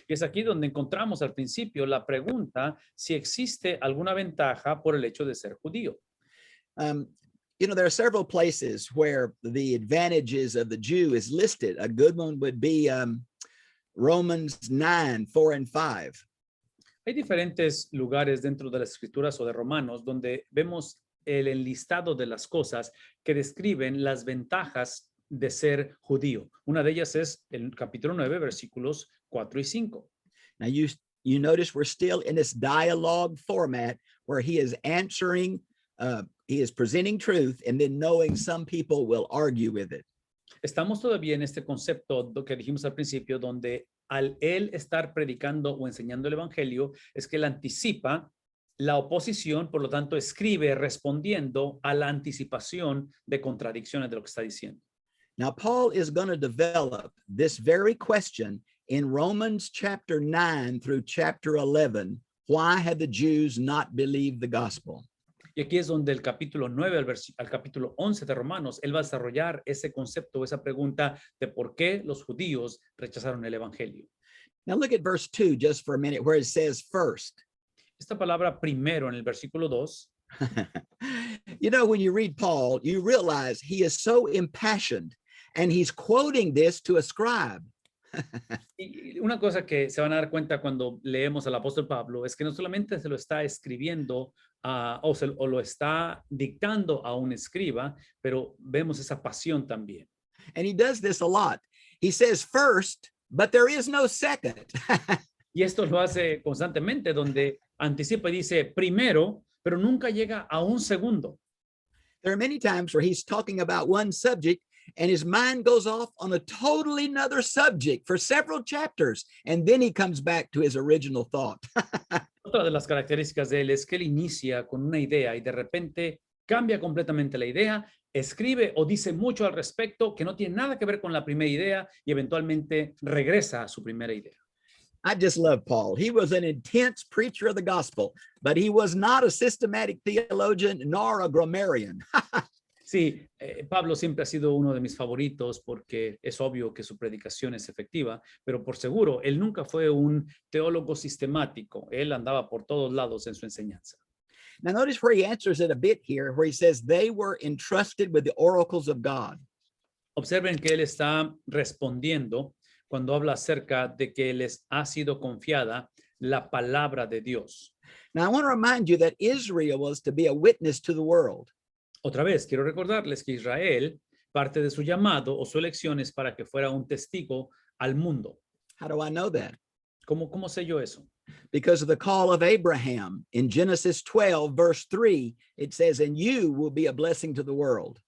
Y es aquí donde encontramos al principio la pregunta si existe alguna ventaja por el hecho de ser judío. You know, there are several places where the advantages of the Jew is listed. A good one would be Romans 9, 4 and 5. Hay diferentes lugares dentro de las escrituras o de Romanos donde vemos el enlistado de las cosas que describen las ventajas de ser judío. Una de ellas es el capítulo 9, versículos 4 y 5. Now you notice we're still in this dialogue format where he is answering, he is presenting truth and then knowing some people will argue with it. Estamos todavía en este concepto que dijimos al principio, donde al él estar predicando o enseñando el evangelio, es que él anticipa la oposición, por lo tanto escribe respondiendo a la anticipación de contradicciones de lo que está diciendo. Now, Paul is going to develop this very question in Romans chapter 9 through chapter 11. Why have the Jews not believed the gospel? Y aquí es donde el capítulo 9 al capítulo 11 de Romanos, él va a desarrollar ese concepto, esa pregunta de por qué los judíos rechazaron el evangelio. Now look at verse 2 just for a minute where it says first. Esta palabra primero en el versículo 2. You know, when you read Paul, you realize he is so impassioned and he's quoting this to a scribe. Y una cosa que se van a dar cuenta cuando leemos al apóstol Pablo es que no solamente se lo está escribiendo o lo está dictando a un escriba, pero vemos esa pasión también. And he does this a lot. He says first, but there is no second. Y esto lo hace constantemente, donde anticipa y dice primero, pero nunca llega a un segundo. There are many times where he's talking about one subject and his mind goes off on a totally another subject for several chapters, and then he comes back to his original thought. Otra de las características de él es que él inicia con una idea y de repente cambia completamente la idea, escribe o dice mucho al respecto que no tiene nada que ver con la primera idea y eventualmente regresa a su primera idea. I just love Paul. He was an intense preacher of the gospel, but he was not a systematic theologian nor a grammarian. Sí, Pablo siempre ha sido uno de mis favoritos porque es obvio que su predicación es efectiva, pero por seguro, él nunca fue un teólogo sistemático. Él andaba por todos lados en su enseñanza. Now notice where he answers it a bit here, where he says they were entrusted with the oracles of God. Observen que él está respondiendo cuando habla acerca de que les ha sido confiada la palabra de Dios. Now I want to remind you that Israel was to be a witness to the world. Otra vez, quiero recordarles que Israel, parte de su llamado o su elección es para que fuera un testigo al mundo. How do I know that? ¿Cómo sé yo eso? Because of the call of Abraham in Genesis 12, verse 3, it says, and you will be a blessing to the world.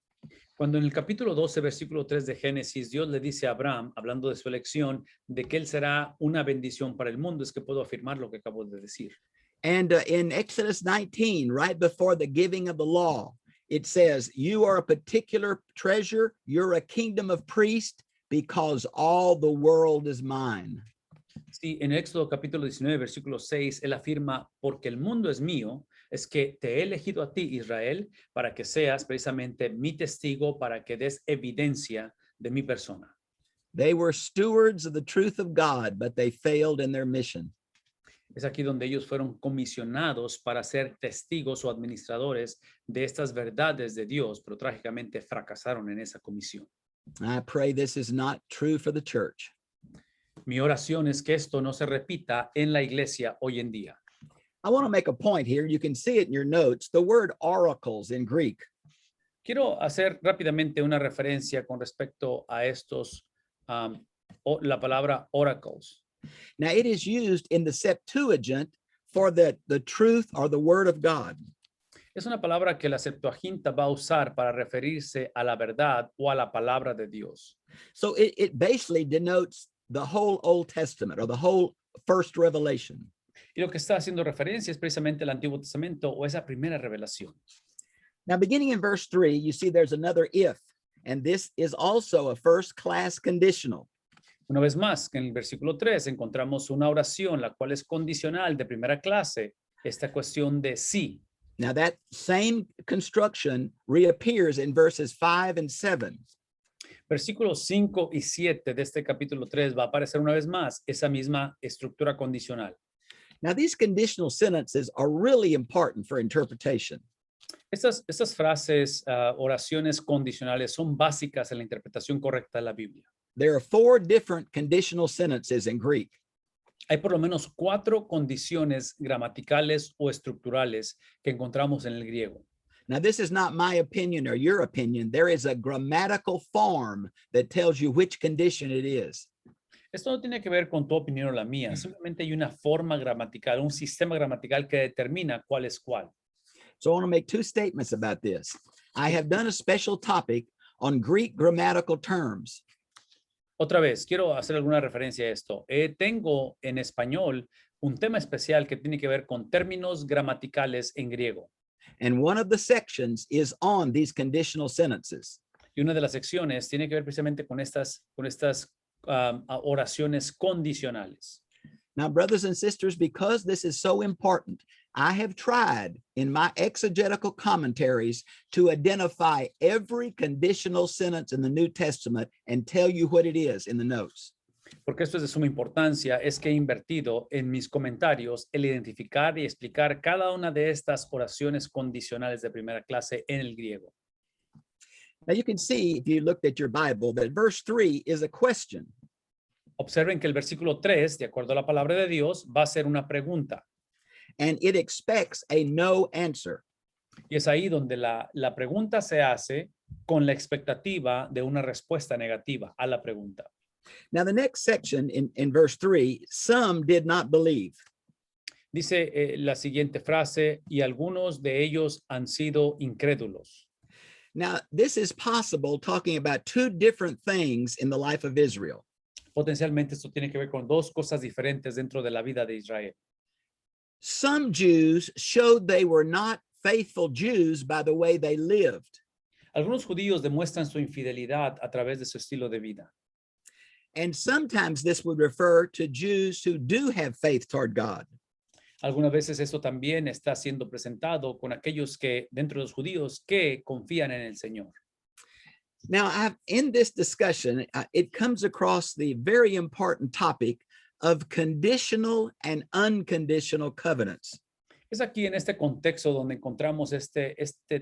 Cuando en el capítulo 12, versículo 3 de Génesis, Dios le dice a Abraham, hablando de su elección, de que él será una bendición para el mundo, es que puedo afirmar lo que acabo de decir. And in Exodus 19, right before the giving of the law, it says, you are a particular treasure, you're a kingdom of priests, because all the world is mine. Sí, en Éxodo capítulo 19, versículo 6, él afirma, porque el mundo es mío, es que te he elegido a ti, Israel, para que seas precisamente mi testigo, para que des evidencia de mi persona. They were stewards of the truth of God, but they failed in their mission. Es aquí donde ellos fueron comisionados para ser testigos o administradores de estas verdades de Dios, pero trágicamente fracasaron en esa comisión. I pray this is not true for the church. Mi oración es que esto no se repita en la iglesia hoy en día. I want to make a point here. You can see it in your notes. The word oracles in Greek Quiero hacer rápidamente una referencia con respecto a estos, la palabra oracles. Now, it is used in the Septuagint for the truth or the word of God. Es una palabra que la Septuaginta va a usar para referirse a la verdad o a la palabra de Dios. So it basically denotes the whole Old Testament or the whole first revelation. Y lo que está haciendo referencia es precisamente el Antiguo Testamento o esa primera revelación. Now, beginning in verse 3, you see there's another if, and this is also a first class conditional. Una vez más, en el versículo 3 encontramos una oración, la cual es condicional de primera clase, esta cuestión de sí. Now, that same construction reappears in verses 5 and 7. Versículos 5 y 7 de este capítulo 3 va a aparecer una vez más esa misma estructura condicional. Now, these conditional sentences are really important for interpretation. Estas frases, oraciones condicionales, son básicas en la interpretación correcta de la Biblia. There are 4 different conditional sentences in Greek. Hay por lo menos 4 condiciones gramaticales o estructurales que encontramos en el griego. Now, this is not my opinion or your opinion. There is a grammatical form that tells you which condition it is. Esto no tiene que ver con tu opinión o la mía. Simplemente hay una forma gramatical, un sistema gramatical que determina cuál es cuál. So I want to make 2 statements about this. I have done a special topic on Greek grammatical terms. Otra vez, quiero hacer alguna referencia a esto. Tengo en español un tema especial que tiene que ver con términos gramaticales en griego. And one of the sections is on these conditional sentences. Y una de las secciones tiene que ver precisamente con estas oraciones condicionales. Now, brothers and sisters, because this is so important, I have tried in my exegetical commentaries to identify every conditional sentence in the New Testament and tell you what it is in the notes. Porque esto es de suma importancia, es que he invertido en mis comentarios el identificar y explicar cada una de estas oraciones condicionales de primera clase en el griego. Now, you can see, if you looked at your Bible, that verse 3 is a question. Observen que el versículo 3, de acuerdo a la palabra de Dios, va a ser una pregunta. And it expects a no answer. Y es ahí donde la pregunta se hace con la expectativa de una respuesta negativa a la pregunta. Now, the next section in verse 3, some did not believe. Dice la siguiente frase, y algunos de ellos han sido incrédulos. Now, this is possible talking about 2 different things in the life of Israel. Potencialmente esto tiene que ver con 2 cosas diferentes dentro de la vida de Israel. Some Jews showed they were not faithful Jews by the way they lived. Algunos judíos demuestran su infidelidad a través de su estilo de vida. And sometimes this would refer to Jews who do have faith toward God. Algunas veces esto también está siendo presentado con aquellos que, dentro de los judíos, que confían en el Señor. Now, in this discussion, it comes across the very important topic of conditional and unconditional covenants. Es aquí en este contexto donde encontramos este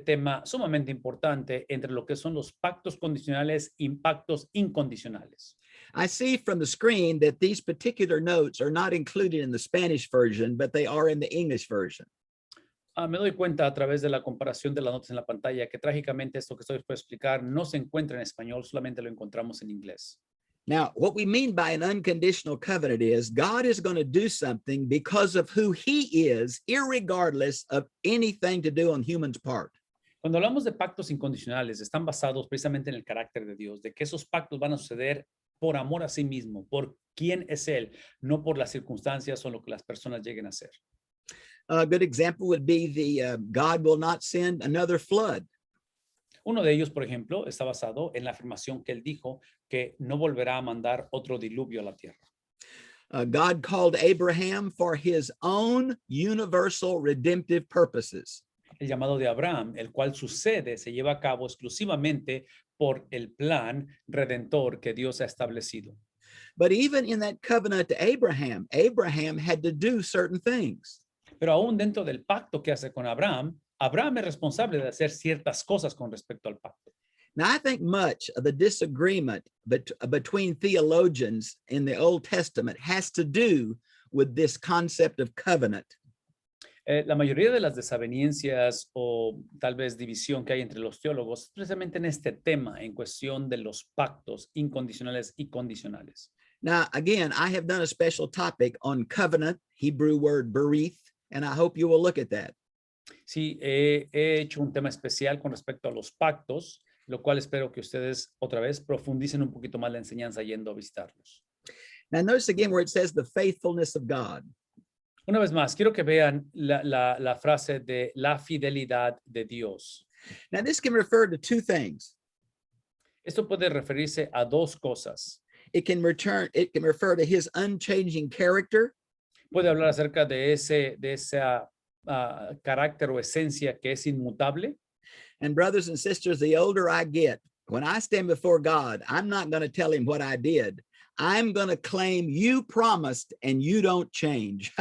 tema sumamente importante entre lo que son los pactos condicionales y pactos incondicionales. I see from the screen that these particular notes are not included in the Spanish version, but they are in the English version. Me doy cuenta a través de la comparación de las notas en la pantalla que trágicamente esto que estoy por explicar no se encuentra en español, solamente lo encontramos en inglés. Now, what we mean by an unconditional covenant is God is going to do something because of who he is, irregardless of anything to do on human's part. Cuando hablamos de pactos incondicionales, están basados precisamente en el carácter de Dios, de que esos pactos van a suceder por amor a sí mismo, por quién es Él, no por las circunstancias o lo que las personas lleguen a hacer. A good example would be the God will not send another flood. Uno de ellos, por ejemplo, está basado en la afirmación que Él dijo que no volverá a mandar otro diluvio a la tierra. God called Abraham for his own universal redemptive purposes. El llamado de Abraham, el cual sucede, se lleva a cabo exclusivamente por el plan redentor que Dios ha establecido. But even in that covenant to Abraham, Abraham had to do certain things. Pero aún dentro del pacto que hace con Abraham, Abraham es responsable de hacer ciertas cosas con respecto al pacto. Now, I think much of the disagreement between theologians in the Old Testament has to do with this concept of covenant. La mayoría de las desavenencias o tal vez división que hay entre los teólogos, precisamente en este tema, en cuestión de los pactos incondicionales y condicionales. Now, again, I have done a special topic on covenant, Hebrew word berith, and I hope you will look at that. Sí, he hecho un tema especial con respecto a los pactos, lo cual espero que ustedes otra vez profundicen un poquito más la enseñanza yendo a visitarlos. Now, notice again where it says the faithfulness of God. Una vez más, quiero que vean la frase de la fidelidad de Dios. Now, this can refer to two things. Esto puede referirse a dos cosas. It can refer to his unchanging character, Puede hablar acerca de ese carácter o esencia que es inmutable. and brothers and sisters, the older I get, when I stand before God, I'm not going to tell him what I did. I'm going to claim you promised and you don't change.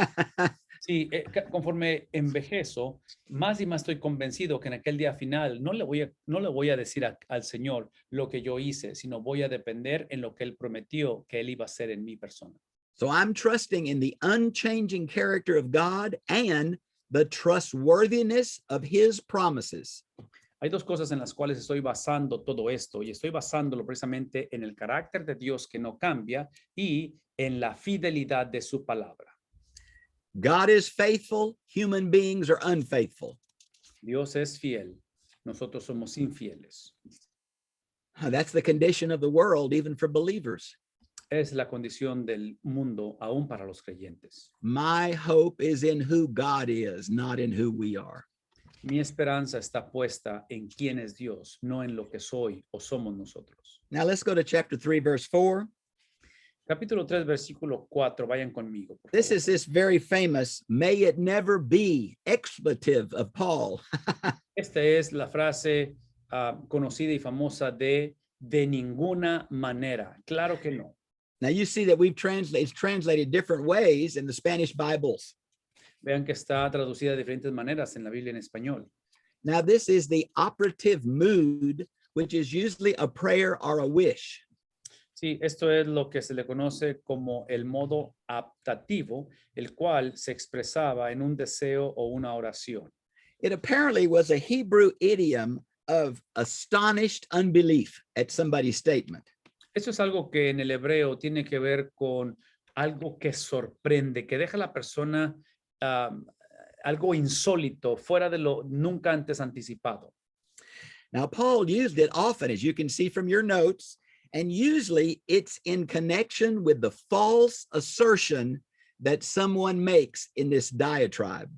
Sí, conforme envejezo, más y más estoy convencido que en aquel día final no le voy a decir al Señor lo que yo hice, sino voy a depender en lo que Él prometió que Él iba a hacer en mi persona. So I'm trusting in the unchanging character of God and the trustworthiness of his promises. Hay dos cosas en las cuales estoy basando todo esto y estoy basándolo precisamente en el carácter de Dios que no cambia y en la fidelidad de su palabra. God is faithful, human beings are unfaithful. Dios es fiel, nosotros somos infieles. That's the condition of the world, even for believers. Es la condición del mundo aún para los creyentes. My hope is in who God is, not in who we are. Mi esperanza está puesta en quién es Dios, no en lo que soy o somos nosotros. Now let's go to chapter 3, verse 4. Capítulo 3, versículo 4, vayan conmigo. Por This favor. is this very famous, may it never be expletive of Paul. Esta es la frase conocida y famosa de ninguna manera. Claro que no. Now you see that it's translated different ways in the Spanish Bibles. Vean que está traducida de diferentes maneras en la Biblia en español. Now this is the operative mood, which is usually a prayer or a wish. Sí, esto es lo que se le conoce como el modo adaptativo, el cual se expresaba en un deseo o una oración. It apparently was a Hebrew idiom of astonished unbelief at somebody's statement. Esto es algo que en el hebreo tiene que ver con algo que sorprende, que deja a la persona algo insólito, fuera de lo nunca antes anticipado. Now, Paul used it often, as you can see from your notes, and usually it's in connection with the false assertion that someone makes in this diatribe.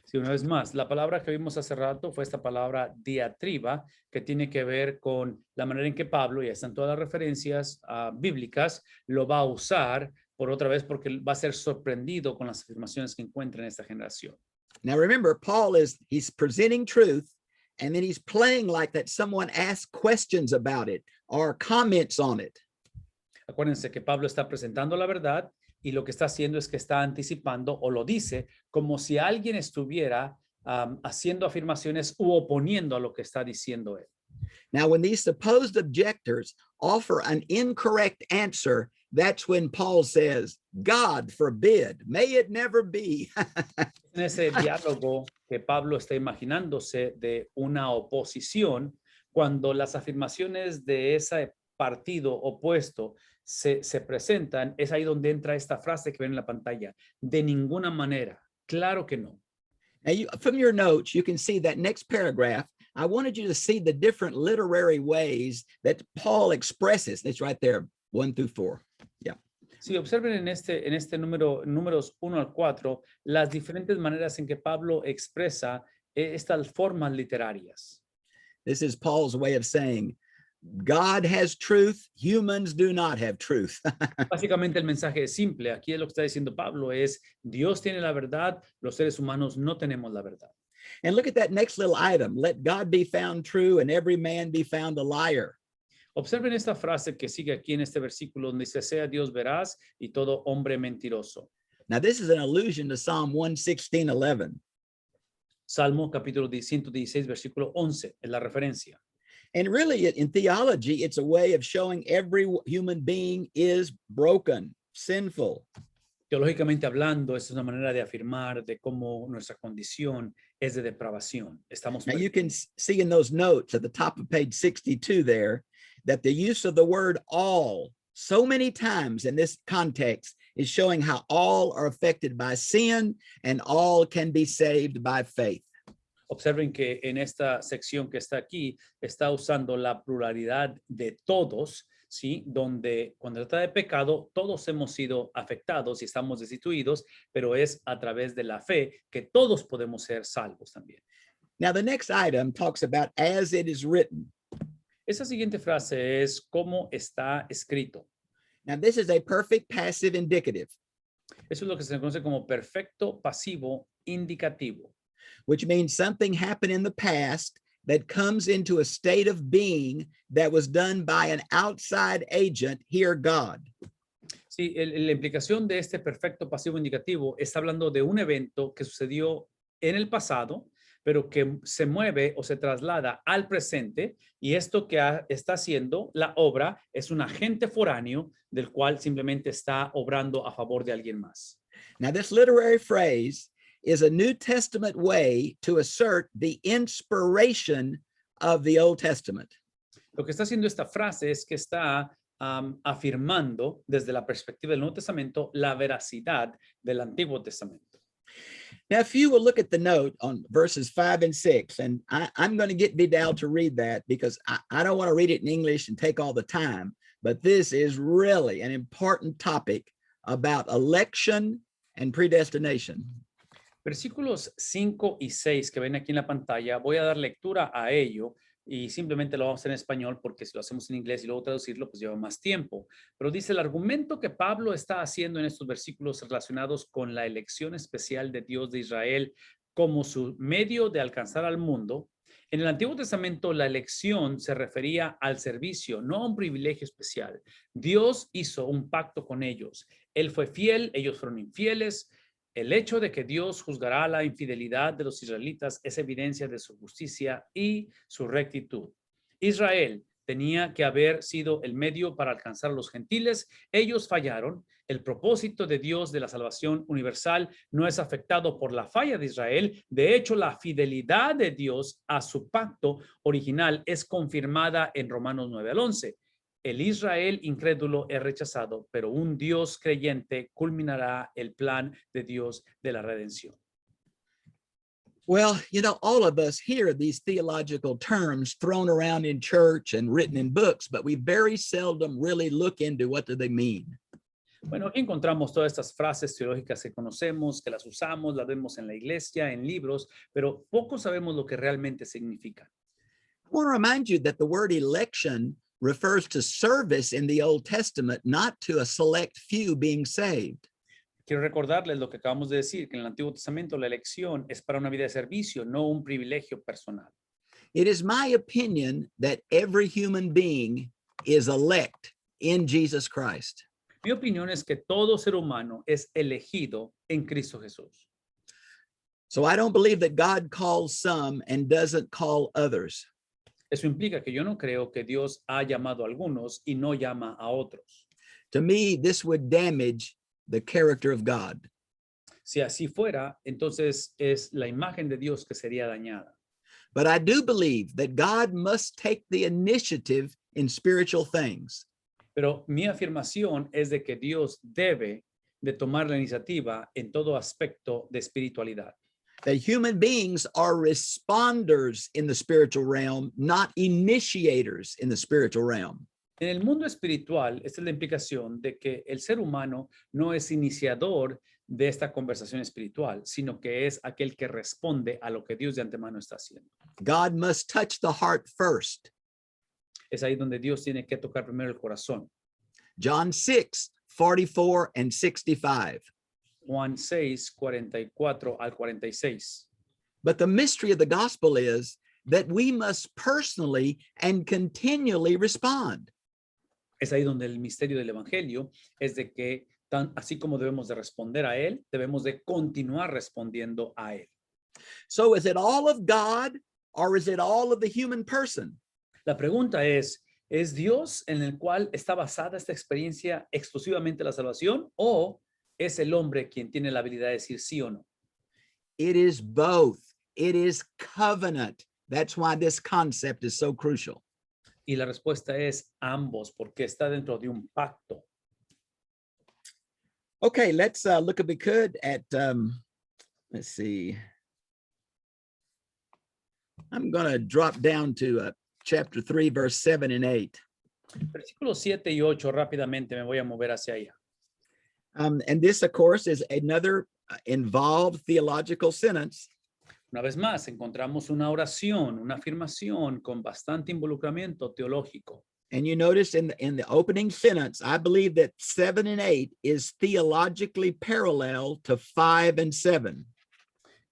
Sí, una vez más, la palabra que vimos hace rato fue esta palabra diatriba, que tiene que ver con la manera en que Pablo, y están todas las referencias bíblicas, lo va a usar por otra vez porque va a ser sorprendido con las afirmaciones que encuentra en esta generación. Now, remember, he's presenting truth, and then he's playing like that someone asked questions about it or comments on it. Acuérdense que Pablo está presentando la verdad y lo que está haciendo es que está anticipando o lo dice como si alguien estuviera haciendo afirmaciones u oponiendo a lo que está diciendo él. Now, when these supposed objectors offer an incorrect answer, that's when Paul says, God forbid, may it never be. En ese diálogo que Pablo está imaginándose de una oposición, cuando las afirmaciones de ese partido opuesto se presentan, es ahí donde entra esta frase que ven en la pantalla, de ninguna manera, claro que no. Now, from your notes, you can see that next paragraph. I wanted you to see the different literary ways that Paul expresses. It's right there, 1 through 4. Yeah. Sí, observen en este números 1 al 4, las diferentes maneras en que Pablo expresa estas formas literarias. This is Paul's way of saying, God has truth, humans do not have truth. Básicamente el mensaje es simple. Aquí es lo que está diciendo Pablo es Dios tiene la verdad, los seres humanos no tenemos la verdad. And look at that next little item. Let God be found true and every man be found a liar. Observen esta frase que sigue aquí en este versículo donde dice sea Dios veraz y todo hombre mentiroso. Now, this is an allusion to Psalm 116:11. Salmo capítulo 116 versículo 11 es la referencia. And really, in theology, it's a way of showing every human being is broken, sinful. Teológicamente hablando, es una manera de afirmar de cómo nuestra condición es de depravación. Estamos Now, you can see in those notes at the top of page 62 there that the use of the word all so many times in this context is showing how all are affected by sin and all can be saved by faith. Observen que en esta sección que está aquí, está usando la pluralidad de todos, ¿sí? Donde cuando trata de pecado, todos hemos sido afectados y estamos destituidos, pero es a través de la fe que todos podemos ser salvos también. Now, the next item talks about as it is written. Esa siguiente frase es cómo está escrito. Now, this is a perfect passive indicative, Eso es lo que se conoce como perfecto pasivo indicativo. which means something happened in the past that comes into a state of being that was done by an outside agent, here God. Sí, la implicación de este perfecto pasivo indicativo está hablando de un evento que sucedió en el pasado, pero que se mueve o se traslada al presente, y esto que está haciendo la obra es un agente foráneo del cual simplemente está obrando a favor de alguien más. Now, this literary phrase is a New Testament way to assert the inspiration of the Old Testament. Lo que está haciendo esta frase es que está afirmando desde la perspectiva del Nuevo Testamento la veracidad del Antiguo Testamento. Now, if you will look at the note on verses 5 and 6, and I'm going to get Vidal to read that because I don't want to read it in English and take all the time, but this is really an important topic about election and predestination. Versículos 5 y 6 que ven aquí en la pantalla, voy a dar lectura a ello y simplemente lo vamos a hacer en español porque si lo hacemos en inglés y luego traducirlo, pues lleva más tiempo. Pero dice el argumento que Pablo está haciendo en estos versículos relacionados con la elección especial de Dios de Israel como su medio de alcanzar al mundo. En el Antiguo Testamento, la elección se refería al servicio, no a un privilegio especial. Dios hizo un pacto con ellos. Él fue fiel, ellos fueron infieles. El hecho de que Dios juzgará la infidelidad de los israelitas es evidencia de su justicia y su rectitud. Israel tenía que haber sido el medio para alcanzar a los gentiles. Ellos fallaron. El propósito de Dios de la salvación universal no es afectado por la falla de Israel. De hecho, la fidelidad de Dios a su pacto original es confirmada en Romanos 9 al 11. El Israel incrédulo es rechazado, pero un Dios creyente culminará el plan de Dios de la redención. Well, you know, all of us hear these theological terms thrown around in church and written in books, but we very seldom really look into what do they mean. Bueno, aquí encontramos todas estas frases teológicas que conocemos, que las usamos, las vemos en la iglesia, en libros, pero poco sabemos lo que realmente significan. I want to remind you that the word election refers to service in the Old Testament, not to a select few being saved. Quiero recordarles lo que acabamos de decir, que en el Antiguo Testamento la elección es para una vida de servicio, no un privilegio personal. It is my opinion that every human being is elect in Jesus Christ. Mi opinión es que todo ser humano es elegido en Cristo Jesús. So I don't believe that God calls some and doesn't call others. Eso implica que yo no creo que Dios ha llamado a algunos y no llama a otros. To me, this would damage the character of God. Si así fuera, entonces es la imagen de Dios que sería dañada. But I do believe that God must take the initiative in spiritual things. Pero mi afirmación es de que Dios debe de tomar la iniciativa en todo aspecto de espiritualidad. That human beings are responders in the spiritual realm, not initiators in the spiritual realm. En el mundo espiritual, esta es la implicación de que el ser humano no es iniciador de esta conversación espiritual, sino que es aquel que responde a lo que Dios de antemano está haciendo. God must touch the heart first. Es ahí donde Dios tiene que tocar primero el corazón. John 6:44 and 65. Juan 6, 44 al 46. But the mystery of the gospel is that we must personally and continually respond. Es ahí donde el misterio del evangelio es de que así como debemos de responder a él, debemos de continuar respondiendo a él. So is it all of God or is it all of the human person? La pregunta ¿es Dios en el cual está basada esta experiencia exclusivamente la salvación o es el hombre quien tiene la habilidad de decir sí o no? It is both. It is covenant. That's why this concept is so crucial. Y la respuesta es ambos, porque está dentro de un pacto. Okay, let's look, if we could, at, let's see. I'm going to drop down to chapter 3, verse 7 and 8. Versículos 7 y 8, rápidamente me voy a mover hacia allá. And this, of course, is another involved theological sentence. Una vez más, encontramos una oración, una afirmación con bastante involucramiento teológico. And you notice in the opening sentence, I believe that 7 and 8 is theologically parallel to 5 and 7.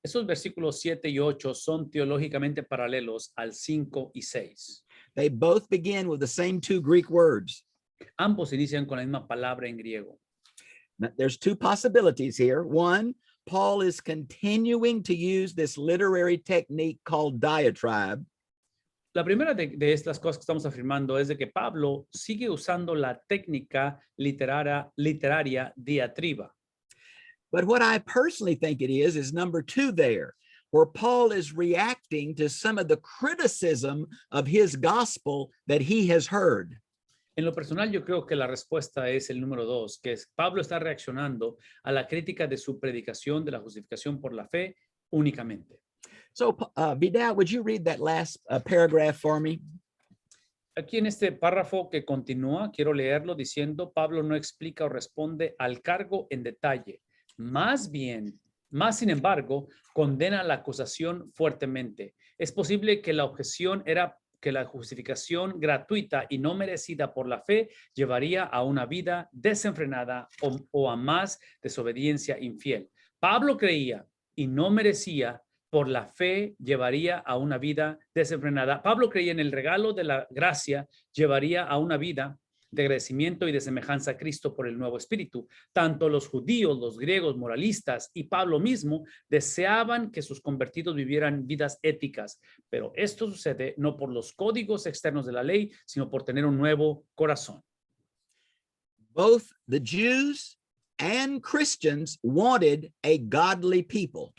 Esos versículos 7 y 8 son teológicamente paralelos al 5 y 6. They both begin with the same two Greek words. Ambos inician con la misma palabra en griego. Now, there's two possibilities here. One, Paul is continuing to use this literary technique called diatribe. La primera de estas cosas que estamos afirmando es de que Pablo sigue usando la técnica literaria diatriba. But what I personally think it is number 2 there, where Paul is reacting to some of the criticism of his gospel that he has heard. En lo personal, yo creo que la respuesta es el número 2, que es Pablo está reaccionando a la crítica de su predicación de la justificación por la fe únicamente. So, Vidal, would you read that last paragraph for me? Aquí en este párrafo que continúa, quiero leerlo diciendo, Pablo no explica o responde al cargo en detalle. Más sin embargo, condena la acusación fuertemente. Es posible que la objeción era que la justificación gratuita y no merecida por la fe llevaría a una vida desenfrenada o a más desobediencia infiel. Pablo creía y no merecía por la fe llevaría a una vida desenfrenada. Pablo creía en el regalo de la gracia llevaría a una vida de agradecimiento y de semejanza a Cristo por el nuevo espíritu. Tanto los judíos, los griegos, moralistas y Pablo mismo deseaban que sus convertidos vivieran vidas éticas, pero esto sucede no por los códigos externos de la ley, sino por tener un nuevo corazón. Both the Jews and Christians wanted a godly people.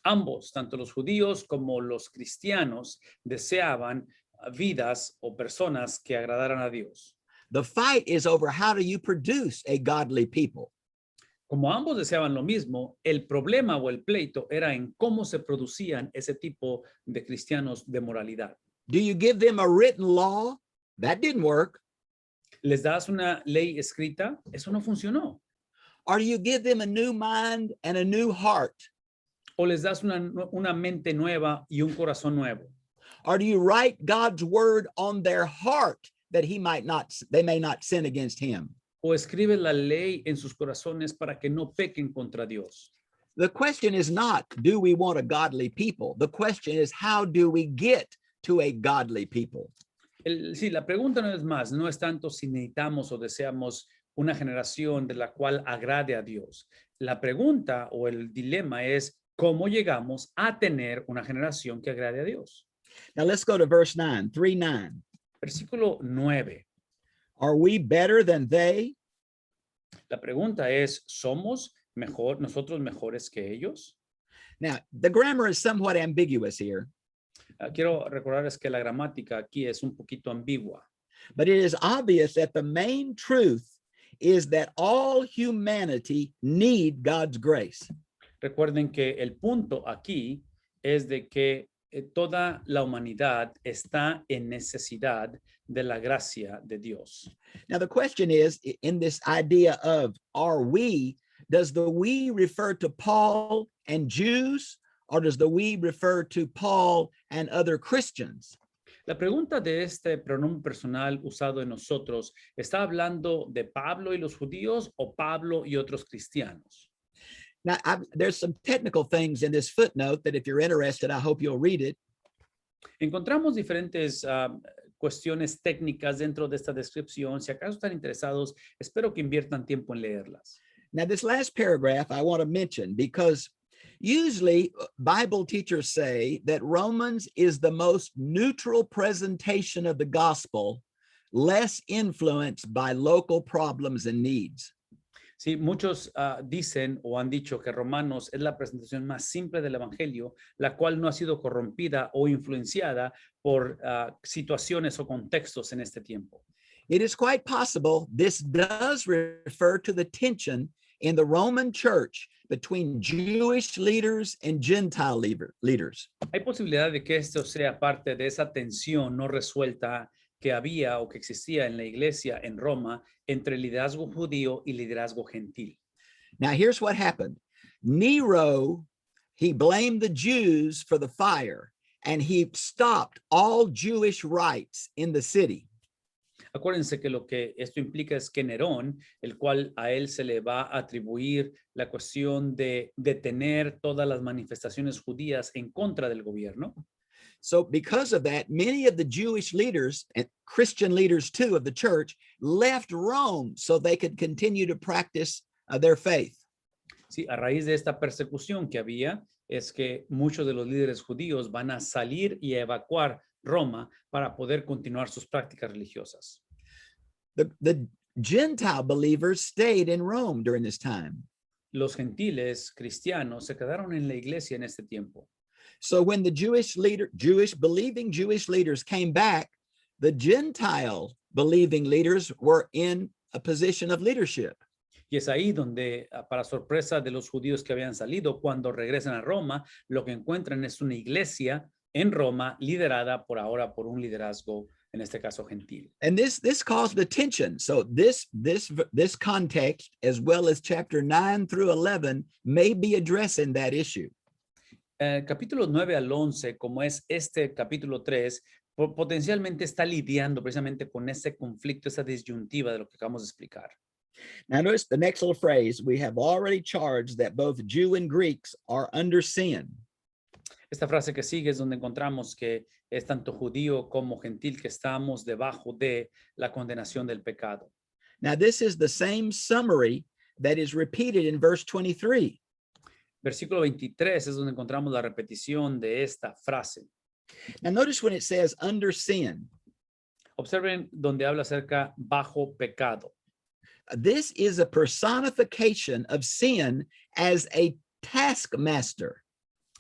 Ambos, tanto los judíos como los cristianos, deseaban vidas o personas que agradaran a Dios. The fight is over how do you produce a godly people. Como ambos deseaban lo mismo, el problema o el pleito era en cómo se producían ese tipo de cristianos de moralidad. Do you give them a written law? That didn't work. ¿Les das una ley escrita? Eso no funcionó. Or do you give them a new mind and a new heart? ¿O les das una mente nueva y un corazón nuevo? Or do you write God's word on their heart that they may not sin against him? ¿O escribes la ley en sus corazones para que no pequen contra Dios? The question is not, do we want a godly people? The question is, how do we get to a godly people? Sí, la pregunta no es más, no es tanto si necesitamos o deseamos una generación de la cual agrade a Dios. La pregunta o el dilema es, ¿cómo llegamos a tener una generación que agrade a Dios? Now let's go to verse 9, 3:9. Versículo 9. Are we better than they? La pregunta es, ¿somos nosotros mejores que ellos? Now, the grammar is somewhat ambiguous here, Quiero recordarles que la gramática aquí es un poquito ambigua, but it is obvious that the main truth is that all humanity need God's grace. Recuerden que el punto aquí es de que toda la humanidad está en necesidad de la gracia de Dios. Now, the question is, in this idea of are we, does the we refer to Paul and Jews, or does the we refer to Paul and other Christians? La pregunta de este pronombre personal usado en nosotros, ¿está hablando de Pablo y los judíos o Pablo y otros cristianos? Now, there's some technical things in this footnote that if you're interested, I hope you'll read it. Encontramos diferentes cuestiones técnicas dentro de esta descripción. Si acaso están interesados, espero que inviertan tiempo en leerlas. Now, this last paragraph I want to mention because usually Bible teachers say that Romans is the most neutral presentation of the gospel, less influenced by local problems and needs. Sí, muchos dicen o han dicho que Romanos es la presentación más simple del Evangelio, la cual no ha sido corrompida o influenciada por situaciones o contextos en este tiempo. It is quite possible this does refer to the tension in the Roman church between Jewish leaders and Gentile leaders. Hay posibilidad de que esto sea parte de esa tensión no resuelta que había o que existía en la iglesia en Roma entre liderazgo judío y liderazgo gentil. Now, here's what happened. Nero, he blamed the Jews for the fire, and he stopped all Jewish rites in the city. Acuérdense que lo que esto implica es que Nerón, el cual a él se le va a atribuir la cuestión de detener todas las manifestaciones judías en contra del gobierno. So because of that, many of the Jewish leaders and Christian leaders too of the church left Rome so they could continue to practice their faith. Sí, a raíz de esta persecución que había, es que muchos de los líderes judíos van a salir y a evacuar Roma para poder continuar sus prácticas religiosas. The Gentile believers stayed in Rome during this time. Los gentiles cristianos se quedaron en la iglesia en este tiempo. So when the believing Jewish leaders came back, the Gentile believing leaders were in a position of leadership. Y es ahí donde, para sorpresa de los judíos que habían salido, cuando regresan a Roma, lo que encuentran es una iglesia en Roma liderada por ahora por un liderazgo, en este caso gentil. And this caused attention. So this context, as well as chapter 9 through 11, may be addressing that issue. Capítulos 9 al 11, como es este capítulo 3, potencialmente está lidiando precisamente con ese conflicto, esa disyuntiva de lo que acabamos de explicar. Now notice the next little phrase, we have already charged that both Jew and Greeks are under sin. Esta frase que sigue es donde encontramos que es tanto judío como gentil que estamos debajo de la condenación del pecado. Now this is the same summary that is repeated in verse 23. Versículo 23 es donde encontramos la repetición de esta frase. Now notice when it says under sin. Observen donde habla acerca bajo pecado. This is a personification of sin as a taskmaster.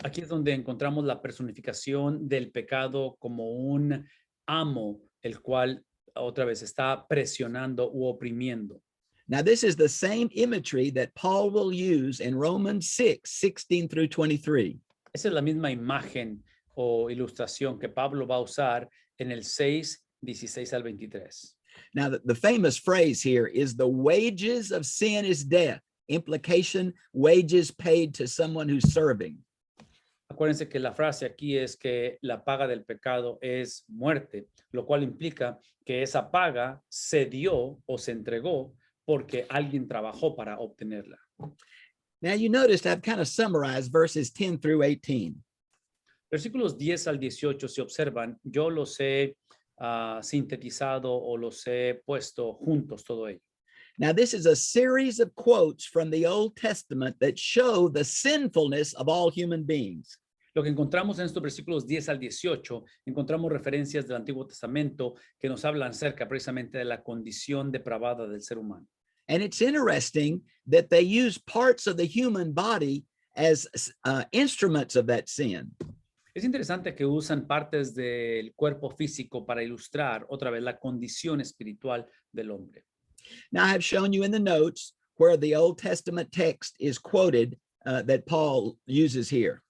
Aquí es donde encontramos la personificación del pecado como un amo, el cual otra vez está presionando u oprimiendo. Now, this is the same imagery that Paul will use in Romans 6:16 through 23. Esa es la misma imagen o ilustración que Pablo va a usar en el 6:16 al 23. Now, the famous phrase here is the wages of sin is death. Implication, wages paid to someone who's serving. Acuérdense que la frase aquí es que la paga del pecado es muerte, lo cual implica que esa paga se dio o se entregó porque alguien trabajó para obtenerla. Now, you noticed I've kind of summarized verses 10 through 18. Versículos 10 al 18, si observan, yo los he sintetizado o los he puesto juntos todo ello. Now, this is a series of quotes from the Old Testament that show the sinfulness of all human beings. Lo que encontramos en estos versículos 10 al 18, encontramos referencias del Antiguo Testamento que nos hablan acerca precisamente de la condición depravada del ser humano. And it's interesting that they use parts of the human body as instruments of that sin. Es interesante que usan partes del cuerpo físico para ilustrar otra vez la condición espiritual del hombre. Now, I have shown you in the notes where the Old Testament text is quoted that Paul uses here.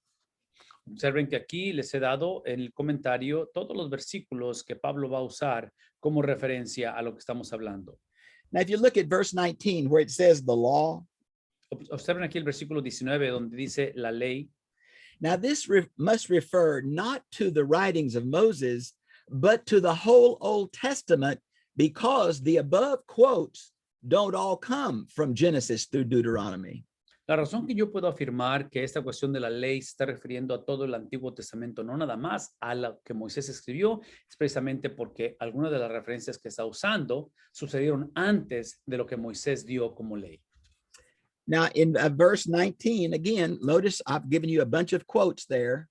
Observen que aquí les he dado en el comentario todos los versículos que Pablo va a usar como referencia a lo que estamos hablando. Now, if you look at verse 19, where it says the law. Observen aquí el versículo 19 donde dice la ley. Now, this must refer not to the writings of Moses, but to the whole Old Testament, because the above quotes don't all come from Genesis through Deuteronomy. La razón que yo puedo afirmar que esta cuestión de la ley se está refiriendo a todo el Antiguo Testamento, no nada más a lo que Moisés escribió, es precisamente porque algunas de las referencias que está usando sucedieron antes de lo que Moisés dio como ley. Now, in verse 19, again, notice I've given you a bunch of quotes there.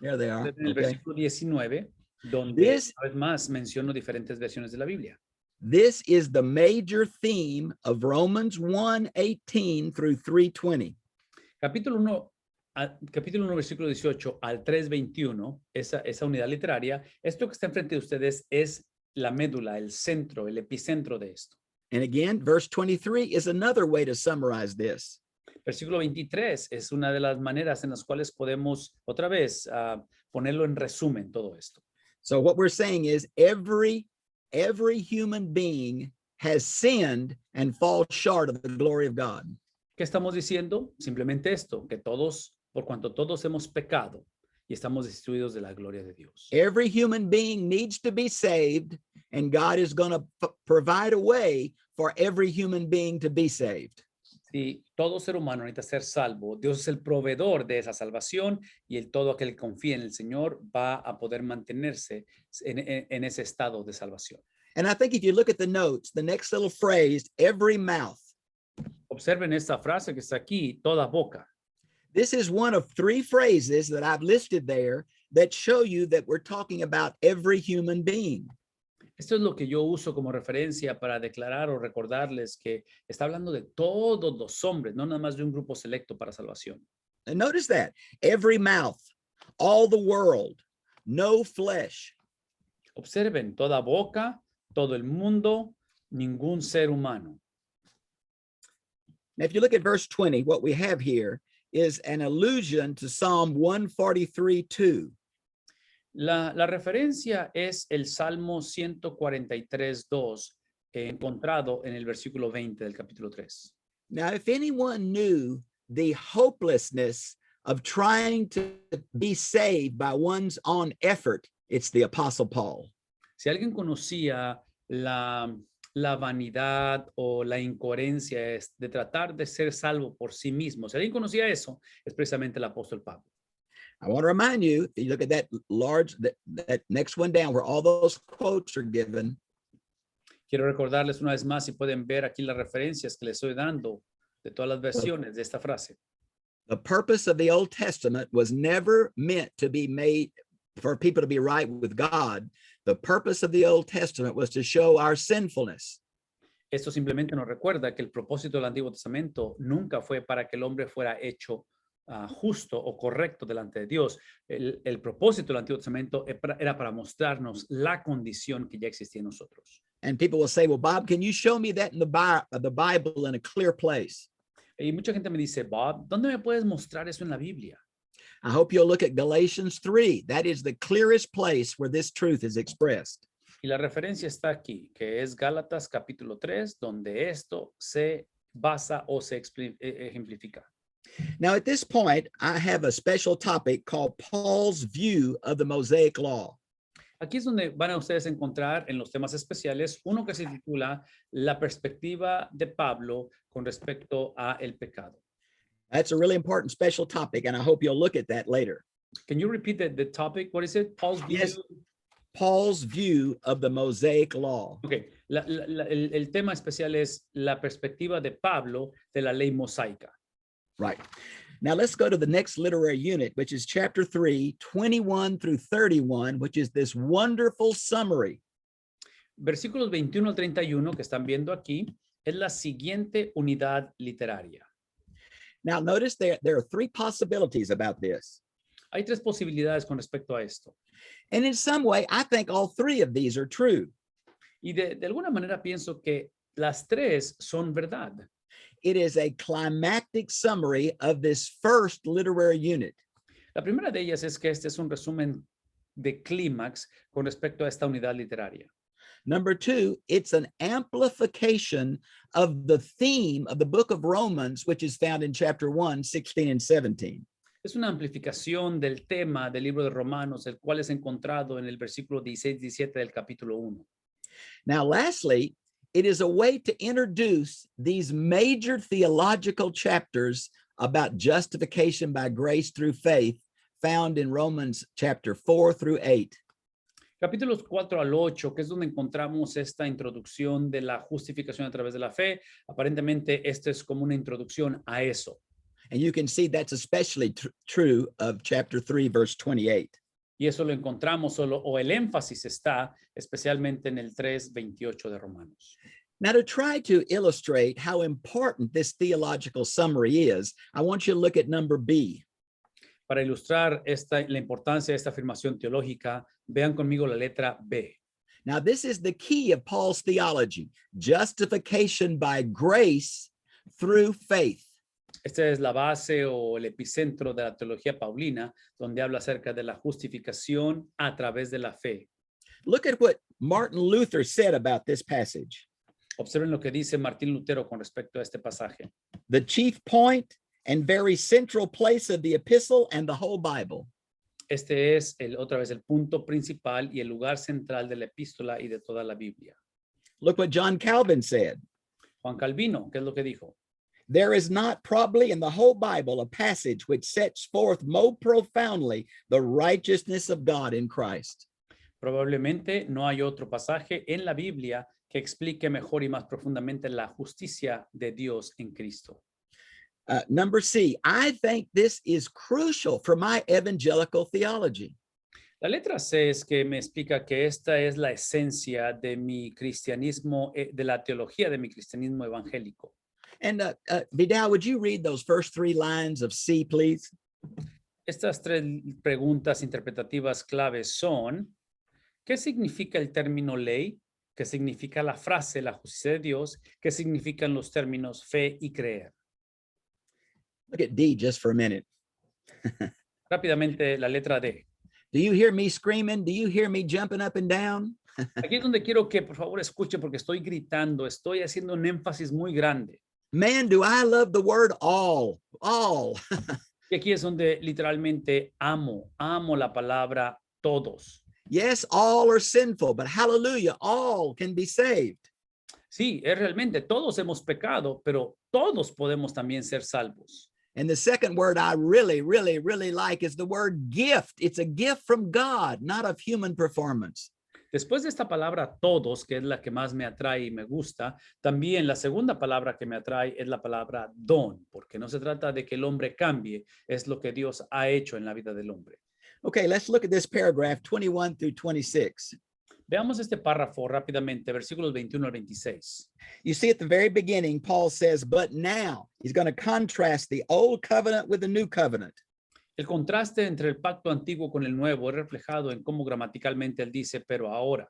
There they are. En el Okay. versículo 19, donde This- una vez más menciono diferentes versiones de la Biblia. This is the major theme of Romans 1:18 through 3:20. Capítulo 1, capítulo 1, versículo 18 al 3:21, esa unidad literaria, esto que está enfrente de ustedes es la médula, el centro, el epicentro de esto. And again, verse 23 is another way to summarize this. Versículo 23 es una de las maneras en las cuales podemos otra vez ponerlo en resumen todo esto. So what we're saying is every human being has sinned and falls short of the glory of God. ¿Qué estamos diciendo? Simplemente esto, que todos, por cuanto todos hemos pecado y estamos destituidos de la gloria de Dios. Every human being needs to be saved, and God is going to provide a way for every human being to be saved. Si todo ser humano necesita ser salvo, Dios es el proveedor de esa salvación y todo aquel que confía en el Señor va a poder mantenerse en ese estado de salvación. And I think if you look at the notes, the next little phrase, every mouth, Observen esta frase que está aquí, toda boca. this is one of three phrases that I've listed there that show you that we're talking about every human being. Esto es lo que yo uso como referencia para declarar o recordarles que está hablando de todos los hombres, no nada más de un grupo selecto para salvación. And notice that every mouth, all the world, no flesh. Observen, toda boca, todo el mundo, ningún ser humano. Now, if you look at verse 20, what we have here is an allusion to Psalm 143:2. La referencia es el Salmo 143:2, encontrado en el versículo 20 del capítulo 3. Now, if anyone knew the hopelessness of trying to be saved by one's own effort, it's the Apostle Paul. Si alguien conocía la vanidad o la incoherencia de tratar de ser salvo por sí mismo, si alguien conocía eso, es precisamente el apóstol Pablo. I want to remind you, if you look at that next one down where all those quotes are given, Quiero recordarles una vez más, si pueden ver aquí las referencias que les estoy dando de todas las versiones de esta frase. the purpose of the Old Testament was never meant to be made for people to be right with God. The purpose of the Old Testament was to show our sinfulness. Esto simplemente nos recuerda que el propósito del Antiguo Testamento nunca fue para que el hombre fuera hecho justo o correcto delante de Dios. El propósito del Antiguo Testamento era para mostrarnos la condición que ya existía en nosotros. And people will say, well, Bob, can you show me that in the Bible in a clear place? Y mucha gente me dice, Bob, ¿dónde me puedes mostrar eso en la Biblia? I hope you'll look at Galatians 3. That is the clearest place where this truth is expressed. Y la referencia está aquí, que es Gálatas capítulo 3, donde esto se basa o se ejemplifica. Now, at this point, I have a special topic called Paul's view of the Mosaic Law. Aquí es donde van a ustedes encontrar en los temas especiales uno que se titula La perspectiva de Pablo con respecto a el pecado. That's a really important special topic, and I hope you'll look at that later. Can you repeat the topic? What is it? Paul's view? Yes. Paul's view of the Mosaic Law. Okay. El tema especial es la perspectiva de Pablo de la ley mosaica. Right. Now let's go to the next literary unit, which is chapter 3, 21 through 31, which is this wonderful summary. Versículos 21 al 31 que están viendo aquí es la siguiente unidad literaria. Now notice there are three possibilities about this. Hay tres posibilidades con respecto a esto. And in some way, I think all three of these are true. Y de alguna manera pienso que las tres son verdad. It is a climactic summary of this first literary unit. La primera de ellas es que este es un resumen de clímax con respecto a esta unidad literaria. Number two, it's an amplification of the theme of the book of Romans, which is found in chapter 1, 16 and 17. Es una amplificación del tema del libro de Romanos, el cual es encontrado en el versículo 16-17 del capítulo 1. Now, lastly, it is a way to introduce these major theological chapters about justification by grace through faith found in Romans chapter 4 through 8. Capítulos 4 al 8, que es donde encontramos esta introducción de la justificación a través de la fe. Aparentemente, esto es como una introducción a eso. And you can see that's especially true of chapter 3, verse 28. Y eso lo encontramos solo, o el énfasis está especialmente en el 3:28 de Romanos. Now, to try to illustrate how important this theological summary is, I want you to look at number B. Para ilustrar la importancia de esta afirmación teológica, vean conmigo la letra B. Now, this is the key of Paul's theology, justification by grace through faith. Esta es la base o el epicentro de la teología paulina, donde habla acerca de la justificación a través de la fe. Look at what Martin Luther said about this passage. Observen lo que dice Martín Lutero con respecto a este pasaje. The chief point and very central place of the epistle and the whole Bible. Este es otra vez el punto principal y el lugar central de la epístola y de toda la Biblia. Look what John Calvin said. Juan Calvino, ¿qué es lo que dijo? There is not probably in the whole Bible a passage which sets forth more profoundly the righteousness of God in Christ. Probablemente no hay otro pasaje en la Biblia que explique mejor y más profundamente la justicia de Dios en Cristo. Number C, I think this is crucial for my evangelical theology. La letra C es que me explica que esta es la esencia de mi cristianismo, de la teología de mi cristianismo evangélico. And Vidal, would you read those first 3 lines of C, please? Estas 3 preguntas interpretativas claves son: ¿qué significa el término ley? ¿Qué significa la frase la justicia de Dios? ¿Qué significan los términos fe y creer? Look at D just for a minute. Rápidamente, la letra D. Do you hear me screaming? Do you hear me jumping up and down? Aquí es donde quiero que por favor escuche, porque estoy gritando, estoy haciendo un énfasis muy grande. Man, do I love the word all, all. Y aquí es donde literalmente amo la palabra todos. Yes, all are sinful, but hallelujah, all can be saved. Sí, es realmente todos hemos pecado, pero todos podemos también ser salvos. And the second word I really, really, really like is the word gift. It's a gift from God, not of human performance. Después de esta palabra todos, que es la que más me atrae y me gusta, también la segunda palabra que me atrae es la palabra don, porque no se trata de que el hombre cambie, es lo que Dios ha hecho en la vida del hombre. Okay, let's look at this paragraph 21 through 26. Veamos este párrafo rápidamente, versículos 21 al 26. You see at the very beginning, Paul says, but now he's going to contrast the old covenant with the new covenant. El contraste entre el pacto antiguo con el nuevo es reflejado en cómo gramaticalmente él dice, pero ahora.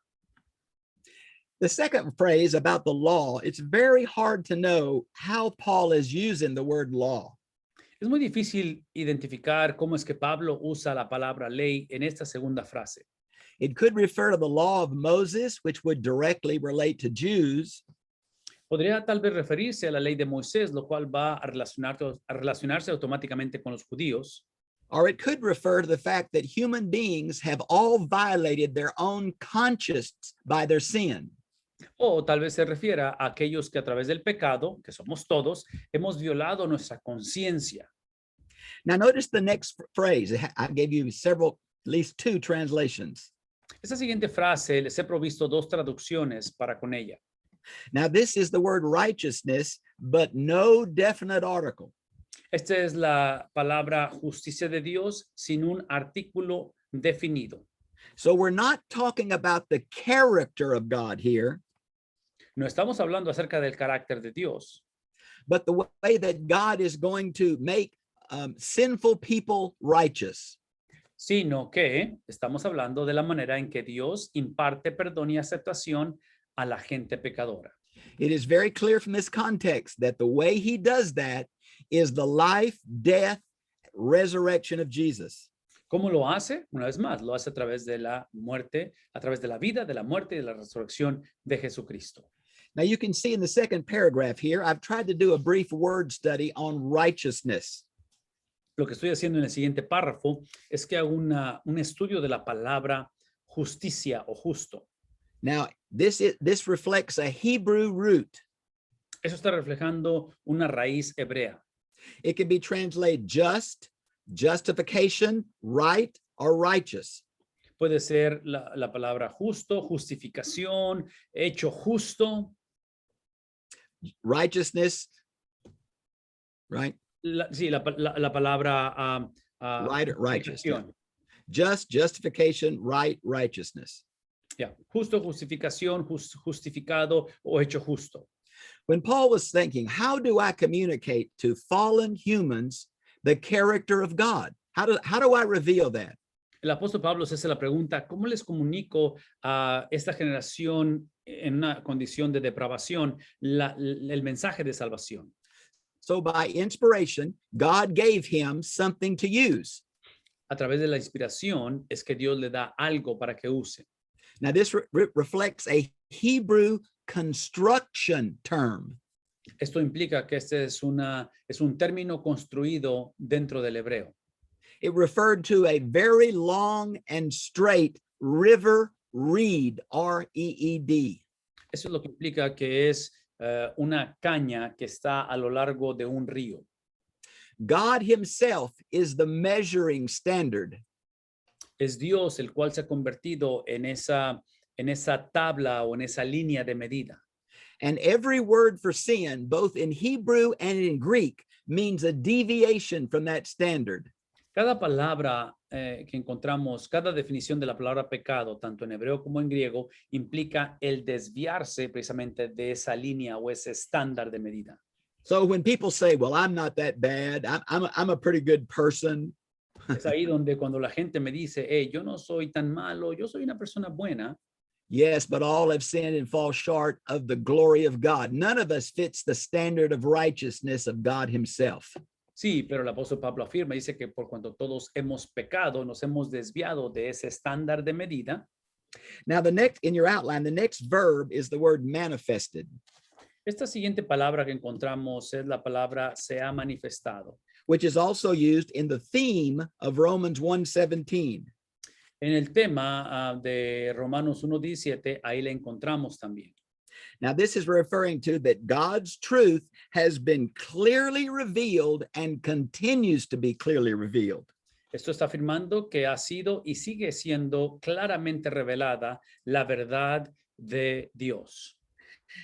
The second phrase about the law, it's very hard to know how Paul is using the word law. Es muy difícil identificar cómo es que Pablo usa la palabra ley en esta segunda frase. It could refer to the law of Moses, which would directly relate to Jews. Podría tal vez referirse a la ley de Moisés, lo cual va a relacionarse automáticamente con los judíos. Or it could refer to the fact that human beings have all violated their own conscience by their sin. O tal vez se refiera a aquellos que a través del pecado, que somos todos, hemos violado nuestra conciencia. Now notice the next phrase. I gave you several, at least 2 translations. Esta siguiente frase les he provisto 2 traducciones para con ella. Now this is the word righteousness, but no definite article. Esta es la palabra justicia de Dios sin un artículo definido. So we're not talking about the character of God here, No estamos hablando acerca del carácter de Dios, but the way that God is going to make sinful people righteous. sino que estamos hablando de la manera en que Dios imparte perdón y aceptación a la gente pecadora. It is very clear from this context that the way he does that is the life, death, resurrection of Jesus. ¿Cómo lo hace? Una vez más, lo hace a través de la muerte, a través de la vida, de la muerte y de la resurrección de Jesucristo. Now you can see in the second paragraph here, I've tried to do a brief word study on righteousness. lo que estoy haciendo en el siguiente párrafo es que hago un estudio de la palabra justicia o justo. Now, this reflects a Hebrew root. Eso está reflejando una raíz hebrea. It can be translated just, justification, right, or righteous. Puede ser la palabra justo, justificación, hecho justo. Righteousness, right? Sí, la palabra Right, righteous. Yeah. justificación. Just, justification, right, righteousness. Ya, justo, justificación, justificado o hecho justo. When Paul was thinking, how do I communicate to fallen humans the character of God? How do I reveal that? El apóstol Pablo se hace la pregunta, ¿cómo les comunico a esta generación en una condición de depravación el mensaje de salvación? So by inspiration, God gave him something to use. A través de la inspiración es que Dios le da algo para que use. Now this reflects a Hebrew construction term. Esto implica que este es un término construido dentro del hebreo. It referred to a very long and straight river reed, R-E-E-D. Eso es lo que implica que es una caña que está a lo largo de un río. God himself is the measuring standard. Es Dios el cual se ha convertido en esa tabla o en esa línea de medida. And every word for sin, both in Hebrew and in Greek, means a deviation from that standard. Cada palabra que encontramos, cada definición de la palabra pecado, tanto en hebreo como en griego, implica el desviarse precisamente de esa línea o ese estándar de medida. So when people say, well, I'm not that bad, I'm a pretty good person. Es ahí donde cuando la gente me dice, hey, yo no soy tan malo, yo soy una persona buena. Yes, but all have sinned and fall short of the glory of God. None of us fits the standard of righteousness of God himself. Sí, pero el apóstol Pablo afirma, dice que por cuanto todos hemos pecado, nos hemos desviado de ese estándar de medida. Now, in your outline, the next verb is the word manifested, Esta siguiente palabra que encontramos es la palabra se ha manifestado. which is also used in the theme of Romans 1:17. En el tema de Romanos 1:17, ahí la encontramos también. Now, this is referring to that God's truth has been clearly revealed and continues to be clearly revealed. Esto está afirmando que ha sido y sigue siendo claramente revelada la verdad de Dios.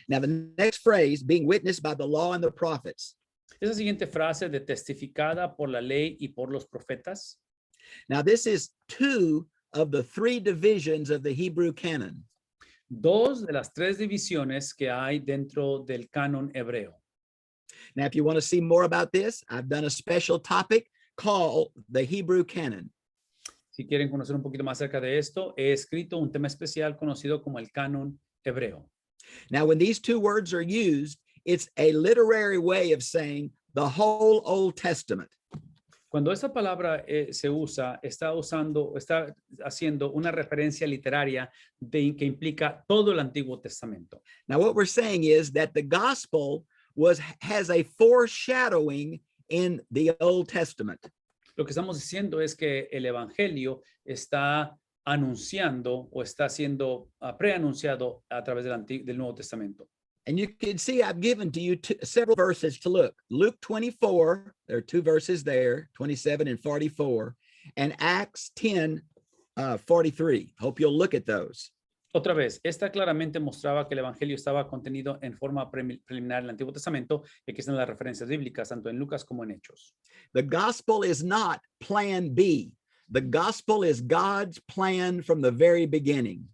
Now, the next phrase, being witnessed by the law and the prophets. Esa siguiente frase de testificada por la ley y por los profetas. Now, this is two of the three divisions of the Hebrew canon. Dos de las tres divisiones que hay dentro del canon hebreo. Now, if you want to see more about this, I've done a special topic called the Hebrew canon. Si quieren conocer un poquito más acerca de esto, he escrito un tema especial conocido como el canon hebreo. Now, when these two words are used, it's a literary way of saying the whole Old Testament. Cuando esa palabra se usa, está haciendo una referencia literaria que implica todo el Antiguo Testamento. Now, what we're saying is that the gospel has a foreshadowing in the Old Testament. Lo que estamos diciendo es que el Evangelio está anunciando o está siendo preanunciado a través del Nuevo Testamento. And you can see I've given to you several verses to look. Luke 24, there are two verses there, 27 and 44, and Acts 10, 43. Hope you'll look at those. Otra vez, esta claramente mostraba que el Evangelio estaba contenido en forma preliminar en el Antiguo Testamento, y aquí están las referencias bíblicas, tanto en Lucas como en Hechos. The gospel is not plan B. The gospel is God's plan from the very beginning.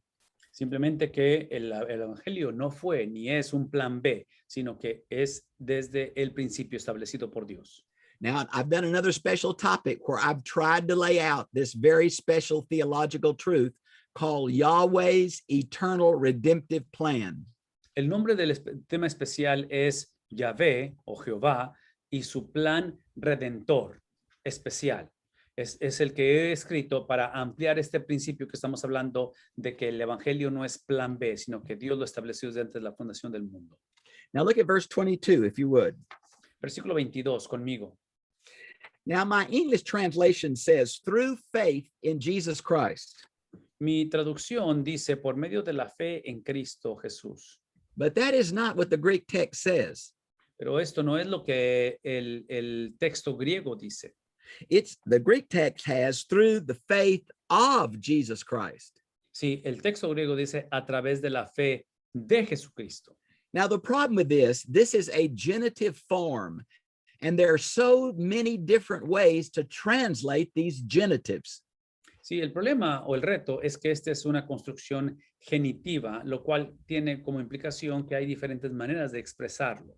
Simplemente que el Evangelio no fue ni es un plan B, sino que es desde el principio establecido por Dios. Now, I've done another special topic where I've tried to lay out this very special theological truth called Yahweh's eternal redemptive plan. El nombre del tema especial es Yahvé o Jehová y su plan redentor especial. Es el que he escrito para ampliar este principio que estamos hablando de que el Evangelio no es plan B, sino que Dios lo estableció desde la fundación del mundo. Now look at verse 22, if you would. Versículo 22 conmigo. Now, my English translation says, through faith in Jesus Christ. Mi traducción dice por medio de la fe en Cristo Jesús. But that is not what the Greek text says. Pero esto no es lo que el texto griego dice. It's the Greek text has through the faith of Jesus Christ. Sí, el texto griego dice a través de la fe de Jesucristo. Now, the problem with this is a genitive form, and there are so many different ways to translate these genitives. Sí, el problema o el reto es que esta es una construcción genitiva, lo cual tiene como implicación que hay diferentes maneras de expresarlo.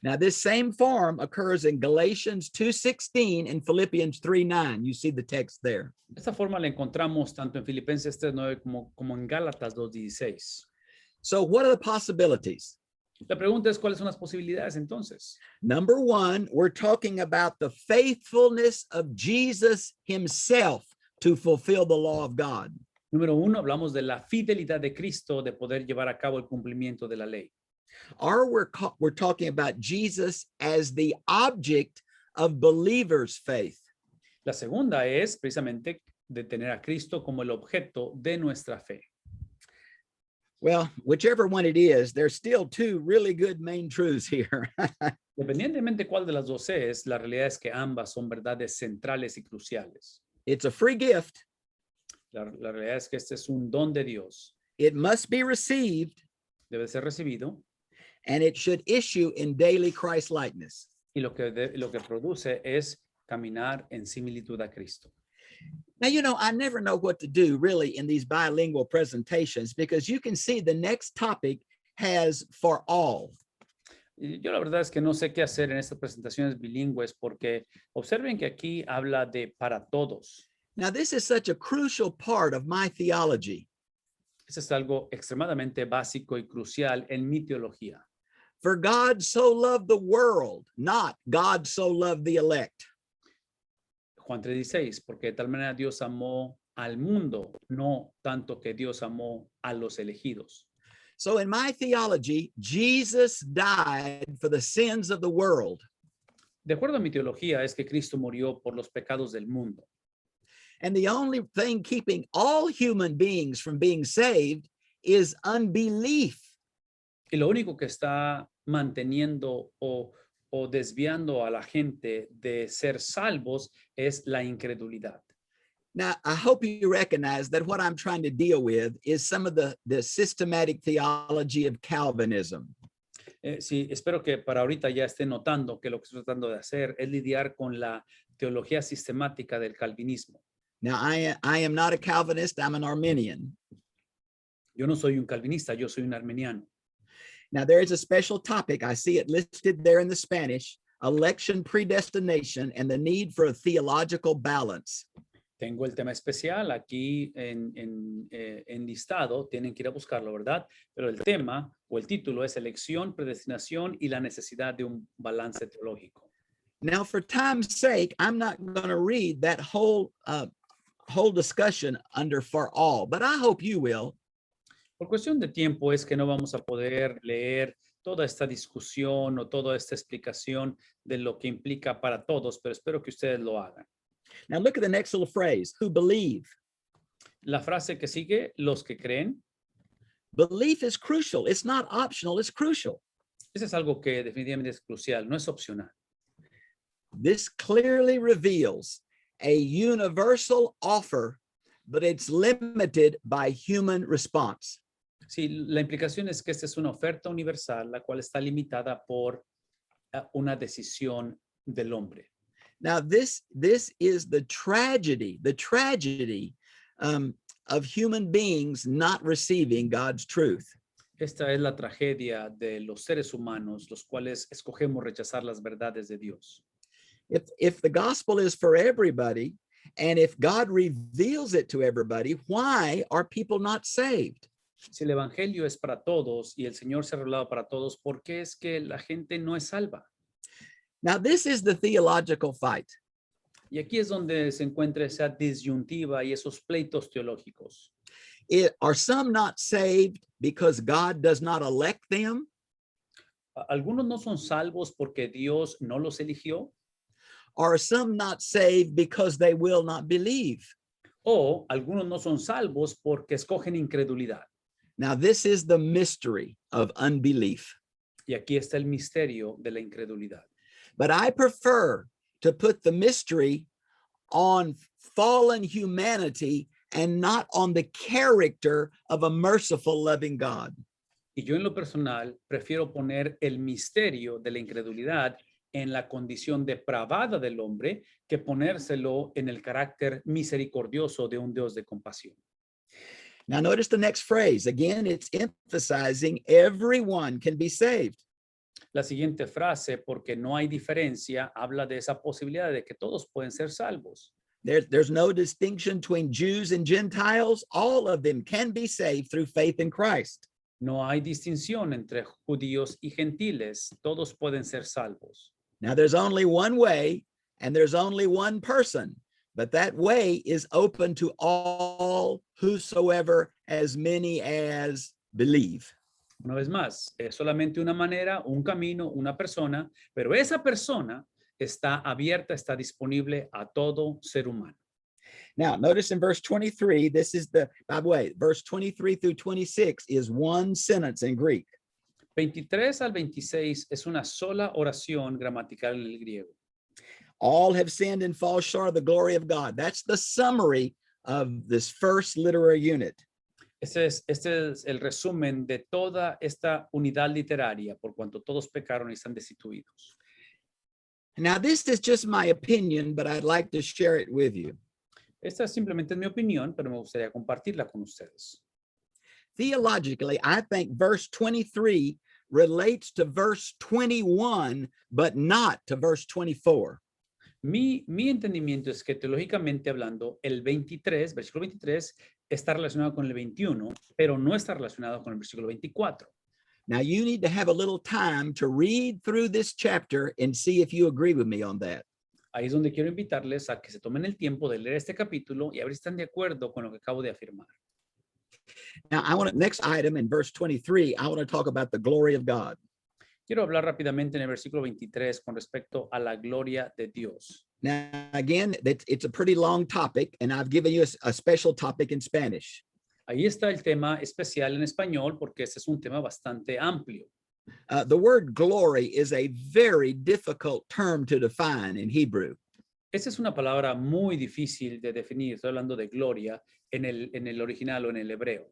Now, this same form occurs in Galatians 2:16 and Philippians 3:9. You see the text there. Esta forma la encontramos tanto en Filipenses 3:9 como en Gálatas 2:16. So, what are the possibilities? La pregunta es, ¿cuáles son las posibilidades entonces? Number one, we're talking about the faithfulness of Jesus himself to fulfill the law of God. Número uno, hablamos de la fidelidad de Cristo de poder llevar a cabo el cumplimiento de la ley. Or we're talking about Jesus as the object of believers' faith. La segunda es precisamente de tener a Cristo como el objeto de nuestra fe. Well, whichever one it is, there's still two really good main truths here. Independientemente cuál de las dos es, la realidad es que ambas son verdades centrales y cruciales. It's a free gift. La realidad es que este es un don de Dios. It must be received, Debe ser recibido and it should issue in daily Christ likeness. y lo que produce es caminar en similitud a Cristo. Now, you know, I never know what to do really in these bilingual presentations because you can see the next topic has for all. Y yo la verdad es que no sé qué hacer en estas presentaciones bilingües porque observen que aquí habla de para todos. Now, this is such a crucial part of my theology. Eso es algo extremadamente básico y crucial en mi teología. For God so loved the world, not God so loved the elect. Juan 3:16, porque de tal manera Dios amó al mundo, no tanto que Dios amó a los elegidos. So in my theology, Jesus died for the sins of the world. De acuerdo a mi teología, es que Cristo murió por los pecados del mundo. And the only thing keeping all human beings from being saved is unbelief. Y lo único que está manteniendo o desviando a la gente de ser salvos es la incredulidad. Now, I hope you recognize that what I'm trying to deal with is some of the systematic theology of Calvinism. Sí, espero que para ahorita ya esté notando que lo que estoy tratando de hacer es lidiar con la teología sistemática del calvinismo. Now, I am not a Calvinist, I'm an Arminian. Yo no soy un calvinista, yo soy un armeniano. Now, there is a special topic, I see it listed there in the Spanish, election predestination and the need for a theological balance. Tengo el tema especial aquí en listado, tienen que ir a buscarlo, ¿verdad? Pero el tema o el título es elección, predestinación y la necesidad de un balance teológico. Now, for time's sake, I'm not going to read that whole discussion under for all, but I hope you will. Por cuestión de tiempo es que no vamos a poder leer toda esta discusión o toda esta explicación de lo que implica para todos, pero espero que ustedes lo hagan. Now look at the next little phrase, who believe. La frase que sigue, los que creen, Belief is crucial. It's not optional, it's crucial. eso es algo que definitivamente es crucial, no es opcional. This clearly reveals a universal offer, but it's limited by human response. Sí, la implicación es que esta es una oferta universal, la cual está limitada por una decisión del hombre. Now, this is the tragedy of human beings not receiving God's truth. Esta es la tragedia de los seres humanos, los cuales escogemos rechazar las verdades de Dios. If the gospel is for everybody, and if God reveals it to everybody, why are people not saved? Si el evangelio es para todos y el Señor se ha revelado para todos, ¿por qué es que la gente no es salva? Now, this is the theological fight. Y aquí es donde se encuentra esa disyuntiva y esos pleitos teológicos. Are some not saved because God does not elect them? Algunos no son salvos porque Dios no los eligió. Are some not saved because they will not believe? O algunos no son salvos porque escogen incredulidad. Now, this is the mystery of unbelief. Y aquí está el misterio de la incredulidad. But I prefer to put the mystery on fallen humanity and not on the character of a merciful, loving God. Y yo en lo personal prefiero poner el misterio de la incredulidad en la condición depravada del hombre que ponérselo en el carácter misericordioso de un Dios de compasión. Now, notice the next phrase. Again, it's emphasizing everyone can be saved. La siguiente frase, porque no hay diferencia, habla de esa posibilidad de que todos pueden ser salvos. There's no distinction between Jews and Gentiles. All of them can be saved through faith in Christ. No hay distinción entre judíos y gentiles. Todos pueden ser salvos. Now, there's only one way and there's only one person, but that way is open to all, whosoever, as many as believe. Una vez más, es solamente una manera, un camino, una persona, pero esa persona está abierta, está disponible a todo ser humano. Now, notice in verse 23, this is by the way, verse 23 through 26 is one sentence in Greek. 23 al 26 es una sola oración gramatical en el griego. All have sinned and fall short of the glory of God. That's the summary of this first literary unit. Este es el resumen de toda esta unidad literaria, por cuanto todos pecaron y están destituidos. Now, this is just my opinion, but I'd like to share it with you. Esta simplemente es mi opinión, pero me gustaría compartirla con ustedes. Theologically, I think verse 23 relates to verse 21, but not to verse 24. Mi entendimiento es que teológicamente hablando, el 23, versículo 23, está relacionado con el 21, pero no está relacionado con el versículo 24. Now, you need to have a little time to read through this chapter and see if you agree with me on that. Ahí es donde quiero invitarles a que se tomen el tiempo de leer este capítulo y a ver si están de acuerdo con lo que acabo de afirmar. Now, next item in verse 23, I want to talk about the glory of God. Quiero hablar rápidamente en el versículo 23 con respecto a la gloria de Dios. Now, again, it's a pretty long topic, and I've given you a special topic in Spanish. Ahí está el tema especial en español porque este es un tema bastante amplio. The word glory is a very difficult term to define in Hebrew. Esta es una palabra muy difícil de definir. Estoy hablando de gloria en el original o en el hebreo.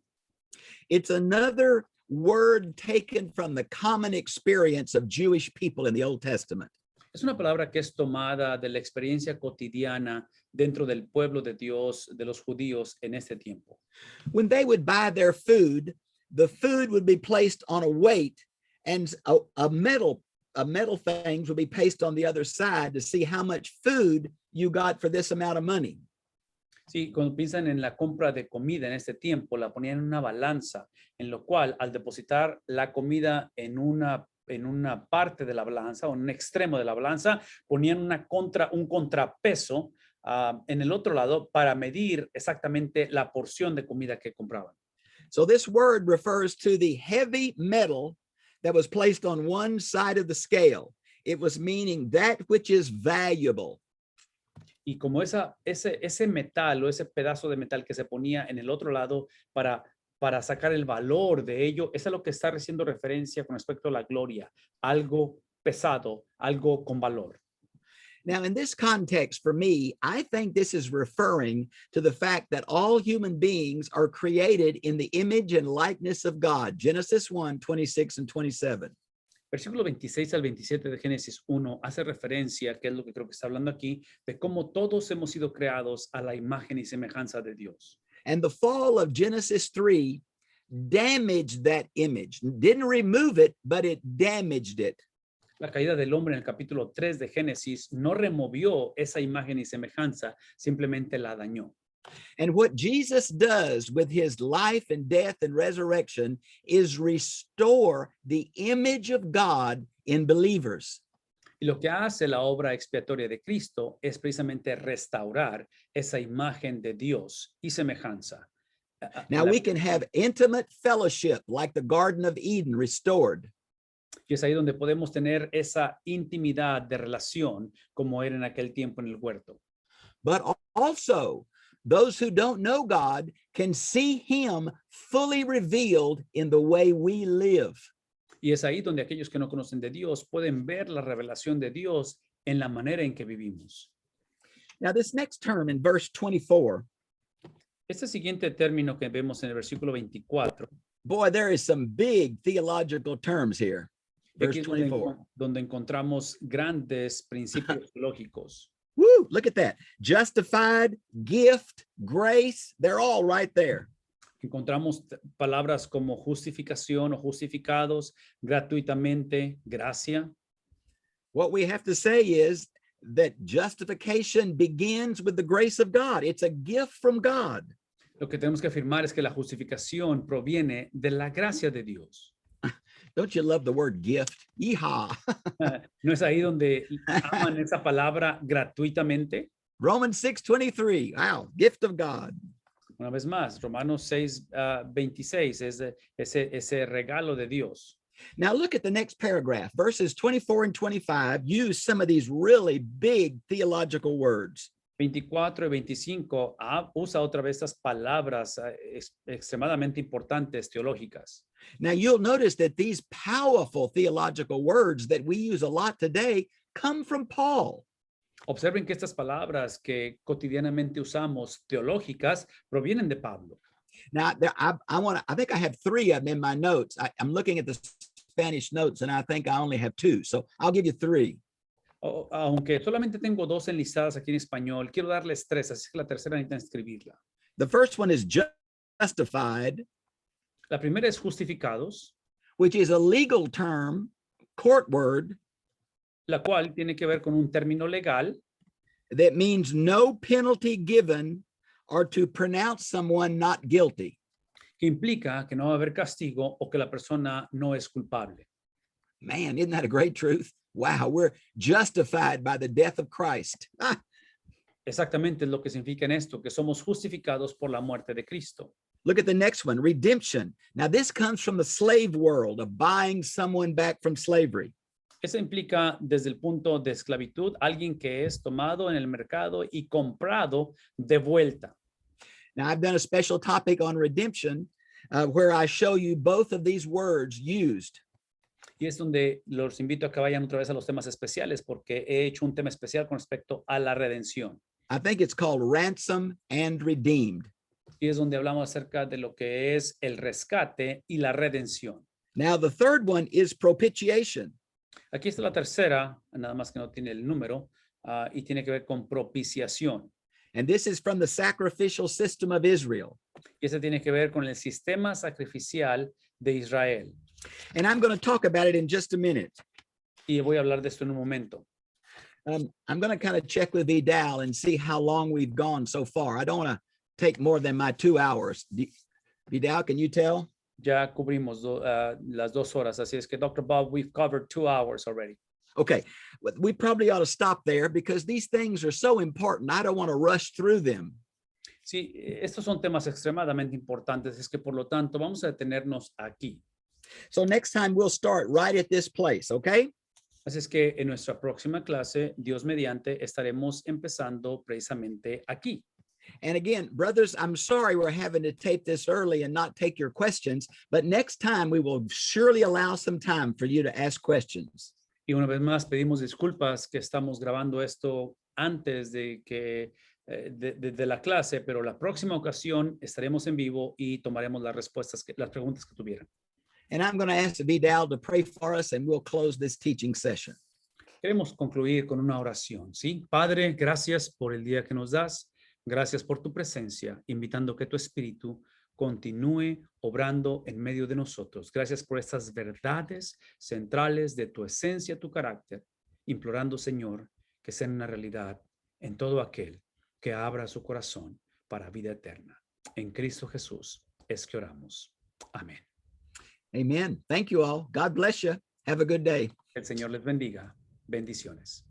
It's another word taken from the common experience of Jewish people in the Old Testament. Es una palabra que es tomada de la experiencia cotidiana dentro del pueblo de Dios, de los judíos en este tiempo. When they would buy their food, the food would be placed on a weight, and a metal things would be placed on the other side to see how much food you got for this amount of money. Sí, cuando piensan en la compra de comida en este tiempo, la ponían en una balanza, en lo cual al depositar la comida en una parte de la balanza o en un extremo de la balanza, ponían un contrapeso en el otro lado para medir exactamente la porción de comida que compraban. So this word refers to the heavy metal that was placed on one side of the scale. It was meaning that which is valuable. Y como ese metal o ese pedazo de metal que se ponía en el otro lado para sacar el valor de ello, es a lo que está haciendo referencia con respecto a la gloria, algo pesado, algo con valor. Now, in this context, for me, I think this is referring to the fact that all human beings are created in the image and likeness of God. Genesis 1, 26 and 27. Versículo 26 al 27 de Génesis 1 hace referencia, que es lo que creo que está hablando aquí, de cómo todos hemos sido creados a la imagen y semejanza de Dios. And the fall of Genesis 3 damaged that image. Didn't remove it, but it damaged it. La caída del hombre en el capítulo 3 de Génesis no removió esa imagen y semejanza, simplemente la dañó. And what Jesus does with his life and death and resurrection is restore the image of God in believers. Y lo que hace la obra expiatoria de Cristo es precisamente restaurar esa imagen de Dios y semejanza. Now we can have intimate fellowship like the Garden of Eden restored. Y es ahí donde podemos tener esa intimidad de relación como era en aquel tiempo en el huerto. But also, those who don't know God can see him fully revealed in the way we live. Y es ahí donde aquellos que no conocen de Dios pueden ver la revelación de Dios en la manera en que vivimos. Now, this next term in verse 24, Este siguiente término que vemos en el versículo 24, boy, there is some big theological terms here. y Verse aquí es donde, 24. donde encontramos grandes principios lógicos. Woo, look at that. Justified, gift, grace, they're all right there. Encontramos palabras como justificación o justificados, gratuitamente, gracia. What we have to say is that justification begins with the grace of God. It's a gift from God. Lo que tenemos que afirmar es que la justificación proviene de la gracia de Dios. Don't you love the word gift? Yeehaw. ¿No es ahí donde aman esa palabra gratuitamente? Romans 6:23. Wow, gift of God. Una vez más, Romanos 6, 26 es ese regalo de Dios. Now look at the next paragraph. Verses 24 and 25 use some of these really big theological words. 24 y 25 usa otra vez estas palabras extremadamente importantes teológicas. Now you'll notice that these powerful theological words that we use a lot today come from Paul. Observen que estas palabras que cotidianamente usamos teológicas provienen de Pablo. Now I think I have three of them in my notes. I'm looking at the Spanish notes and I think I only have two. So I'll give you three. Aunque solamente tengo dos enlistadas aquí en español, quiero darles tres, así que la tercera necesitan escribirla. The first one is justified, La primera es justificados, which is a legal term, court word, la cual tiene que ver con un término legal that means no penalty given or to pronounce someone not guilty. que implica que no va a haber castigo o que la persona no es culpable. Man, isn't that a great truth? Wow, we're justified by the death of Christ. Exactamente es lo que significa en esto, que somos justificados por la muerte de Cristo. Look at the next one, redemption. Now, this comes from the slave world of buying someone back from slavery. Eso implica desde el punto de esclavitud, alguien que es tomado en el mercado y comprado de vuelta. Now, I've done a special topic on redemption where I show you both of these words used. Y es donde los invito a que vayan otra vez a los temas especiales porque he hecho un tema especial con respecto a la redención. I think it's called ransom and redeemed. Y es donde hablamos acerca de lo que es el rescate y la redención. Now, the third one is propitiation. Aquí está la tercera, nada más que no tiene el número, y tiene que ver con propiciación. And this is from the sacrificial system of Israel. Y este tiene que ver con el sistema sacrificial de Israel. And I'm going to talk about it in just a minute. Y voy a hablar de esto en un momento. I'm going to kind of check with Vidal and see how long we've gone so far. I don't want to take more than my 2 hours. Vidal, can you tell? Ya cubrimos las 2 horas, así es que Dr. Bob, we've covered 2 hours already. Okay, we probably ought to stop there because these things are so important. I don't want to rush through them. Sí, estos son temas extremadamente importantes, es que por lo tanto vamos a detenernos aquí. So next time we'll start right at this place, okay? Así es que en nuestra próxima clase, Dios mediante, estaremos empezando precisamente aquí. And again, brothers, I'm sorry we're having to tape this early and not take your questions, but next time we will surely allow some time for you to ask questions. Y una vez más pedimos disculpas que estamos grabando esto antes de que de la clase, pero la próxima ocasión estaremos en vivo y tomaremos las respuestas, las preguntas que tuvieran. And I'm going to ask Vidal to pray for us and we'll close this teaching session. Queremos concluir con una oración, ¿sí? Padre, gracias por el día que nos das. Gracias por tu presencia, invitando que tu espíritu continúe obrando en medio de nosotros. Gracias por estas verdades centrales de tu esencia, tu carácter, implorando, Señor, que sean una realidad en todo aquel que abra su corazón para vida eterna. En Cristo Jesús es que oramos. Amén. Amen. Thank you all. God bless you. Have a good day. El Señor les bendiga. Bendiciones.